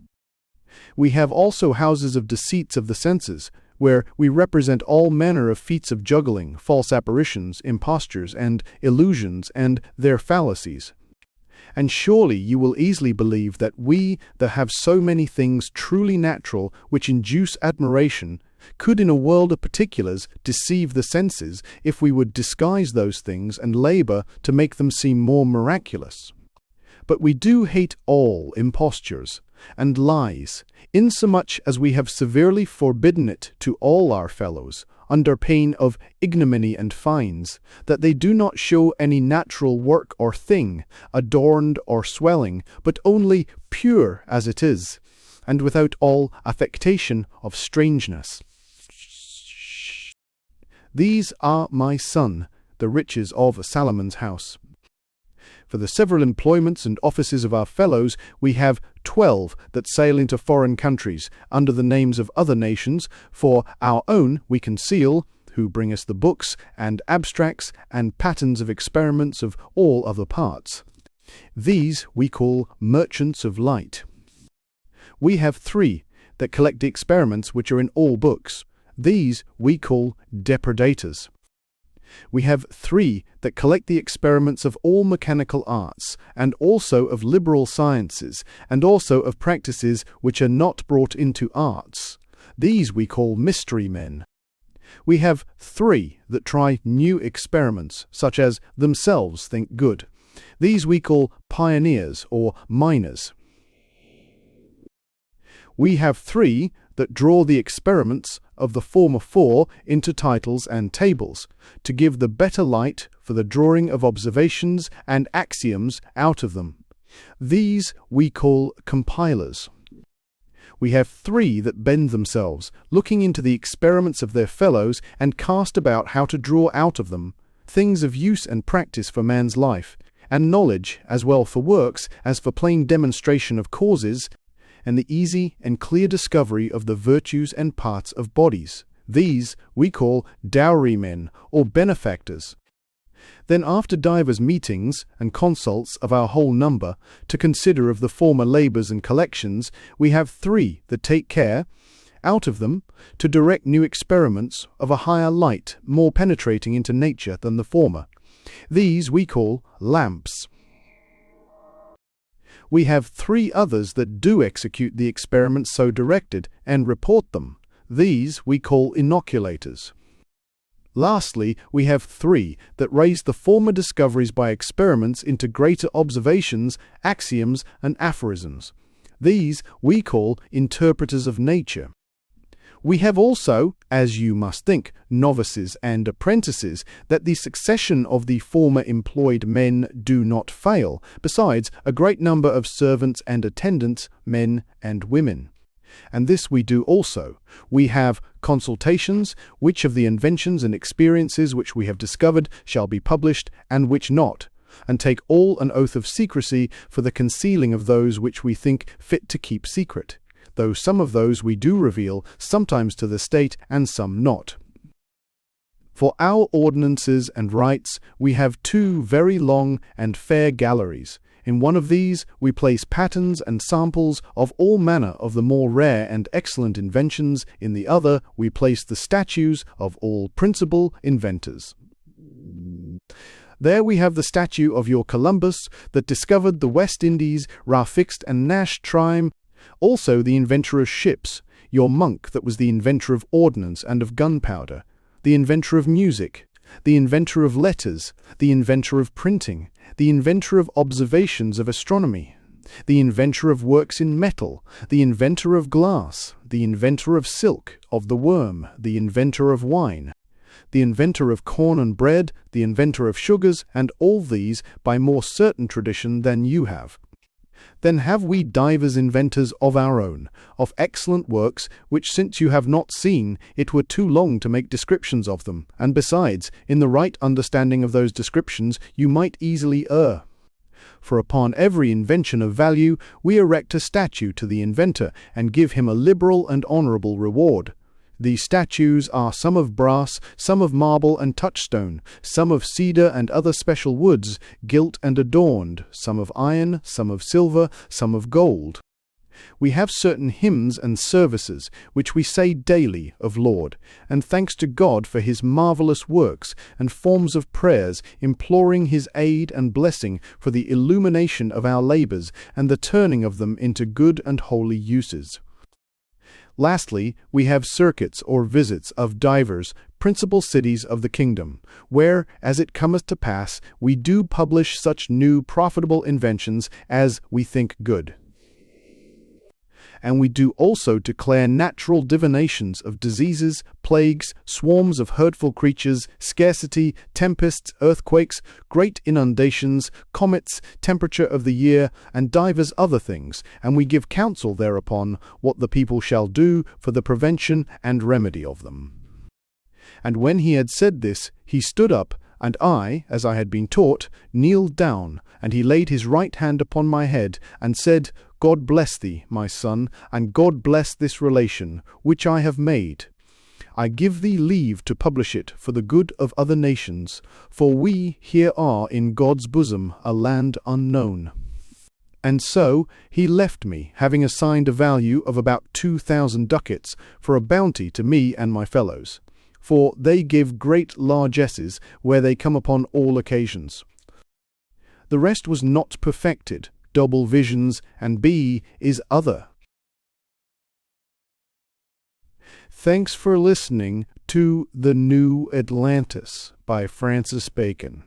We have also houses of deceits of the senses, where we represent all manner of feats of juggling, false apparitions, impostures, and illusions, and their fallacies. And surely you will easily believe that we, that have so many things truly natural, which induce admiration, could in a world of particulars deceive the senses, if we would disguise those things and labour to make them seem more miraculous. But we do hate all impostures and lies, insomuch as we have severely forbidden it to all our fellows, under pain of ignominy and fines, that they do not show any natural work or thing, adorned or swelling, but only pure as it is, and without all affectation of strangeness. These are, my son, the riches of Salomon's house. For the several employments and offices of our fellows, we have 12 that sail into foreign countries, under the names of other nations. For our own we conceal, who bring us the books, and abstracts, and patterns of experiments of all other parts. These we call merchants of light. We have 3 that collect the experiments which are in all books. These we call depredators. We have 3 that collect the experiments of all mechanical arts, and also of liberal sciences, and also of practices which are not brought into arts. These we call mystery men. We have 3 that try new experiments, such as themselves think good. These we call pioneers or miners. We have 3 that draw the experiments of the former 4 into titles and tables, to give the better light for the drawing of observations and axioms out of them. These we call compilers. We have 3 that bend themselves, looking into the experiments of their fellows, and cast about how to draw out of them things of use and practice for man's life, and knowledge as well for works as for plain demonstration of causes, and the easy and clear discovery of the virtues and parts of bodies. These we call dowry men or benefactors. Then after divers meetings and consults of our whole number, to consider of the former labours and collections, we have 3 that take care, out of them, to direct new experiments of a higher light, more penetrating into nature than the former. These we call lamps. We have 3 others that do execute the experiments so directed, and report them. These we call inoculators. Lastly, we have 3 that raise the former discoveries by experiments into greater observations, axioms, and aphorisms. These we call interpreters of nature. We have also, as you must think, novices and apprentices, that the succession of the former employed men do not fail, besides a great number of servants and attendants, men and women. And this we do also. We have consultations, which of the inventions and experiences which we have discovered shall be published, and which not, and take all an oath of secrecy for the concealing of those which we think fit to keep secret, though some of those we do reveal, sometimes to the state, and some not. For our ordinances and rites we have 2 very long and fair galleries. In one of these we place patterns and samples of all manner of the more rare and excellent inventions, in the other we place the statues of all principal inventors. There we have the statue of your Columbus, that discovered the West Indies, Rafixt and Nash Trime, also the inventor of ships, your Monk that was the inventor of ordnance and of gunpowder, the inventor of music, the inventor of letters, the inventor of printing, the inventor of observations of astronomy, the inventor of works in metal, the inventor of glass, the inventor of silk, of the worm, the inventor of wine, the inventor of corn and bread, the inventor of sugars, and all these by more certain tradition than you have. Then have we divers inventors of our own, of excellent works, which since you have not seen, it were too long to make descriptions of them, and besides, in the right understanding of those descriptions, you might easily err. For upon every invention of value we erect a statue to the inventor, and give him a liberal and honourable reward. These statues are some of brass, some of marble and touchstone, some of cedar and other special woods, gilt and adorned, some of iron, some of silver, some of gold. We have certain hymns and services, which we say daily of Lord, and thanks to God for his marvellous works, and forms of prayers, imploring his aid and blessing for the illumination of our labours, and the turning of them into good and holy uses. Lastly, we have circuits or visits of divers principal cities of the kingdom, where, as it cometh to pass, we do publish such new profitable inventions as we think good. And we do also declare natural divinations of diseases, plagues, swarms of hurtful creatures, scarcity, tempests, earthquakes, great inundations, comets, temperature of the year, and divers other things, and we give counsel thereupon what the people shall do for the prevention and remedy of them. And when he had said this, he stood up, and I, as I had been taught, kneeled down, and he laid his right hand upon my head, and said, God bless thee, my son, and God bless this relation, which I have made. I give thee leave to publish it for the good of other nations, for we here are in God's bosom a land unknown. And so he left me, having assigned a value of about 2,000 ducats for a bounty to me and my fellows. For they give great largesses where they come upon all occasions. The rest was not perfected, double visions, and B is other. Thanks for listening to The New Atlantis by Francis Bacon.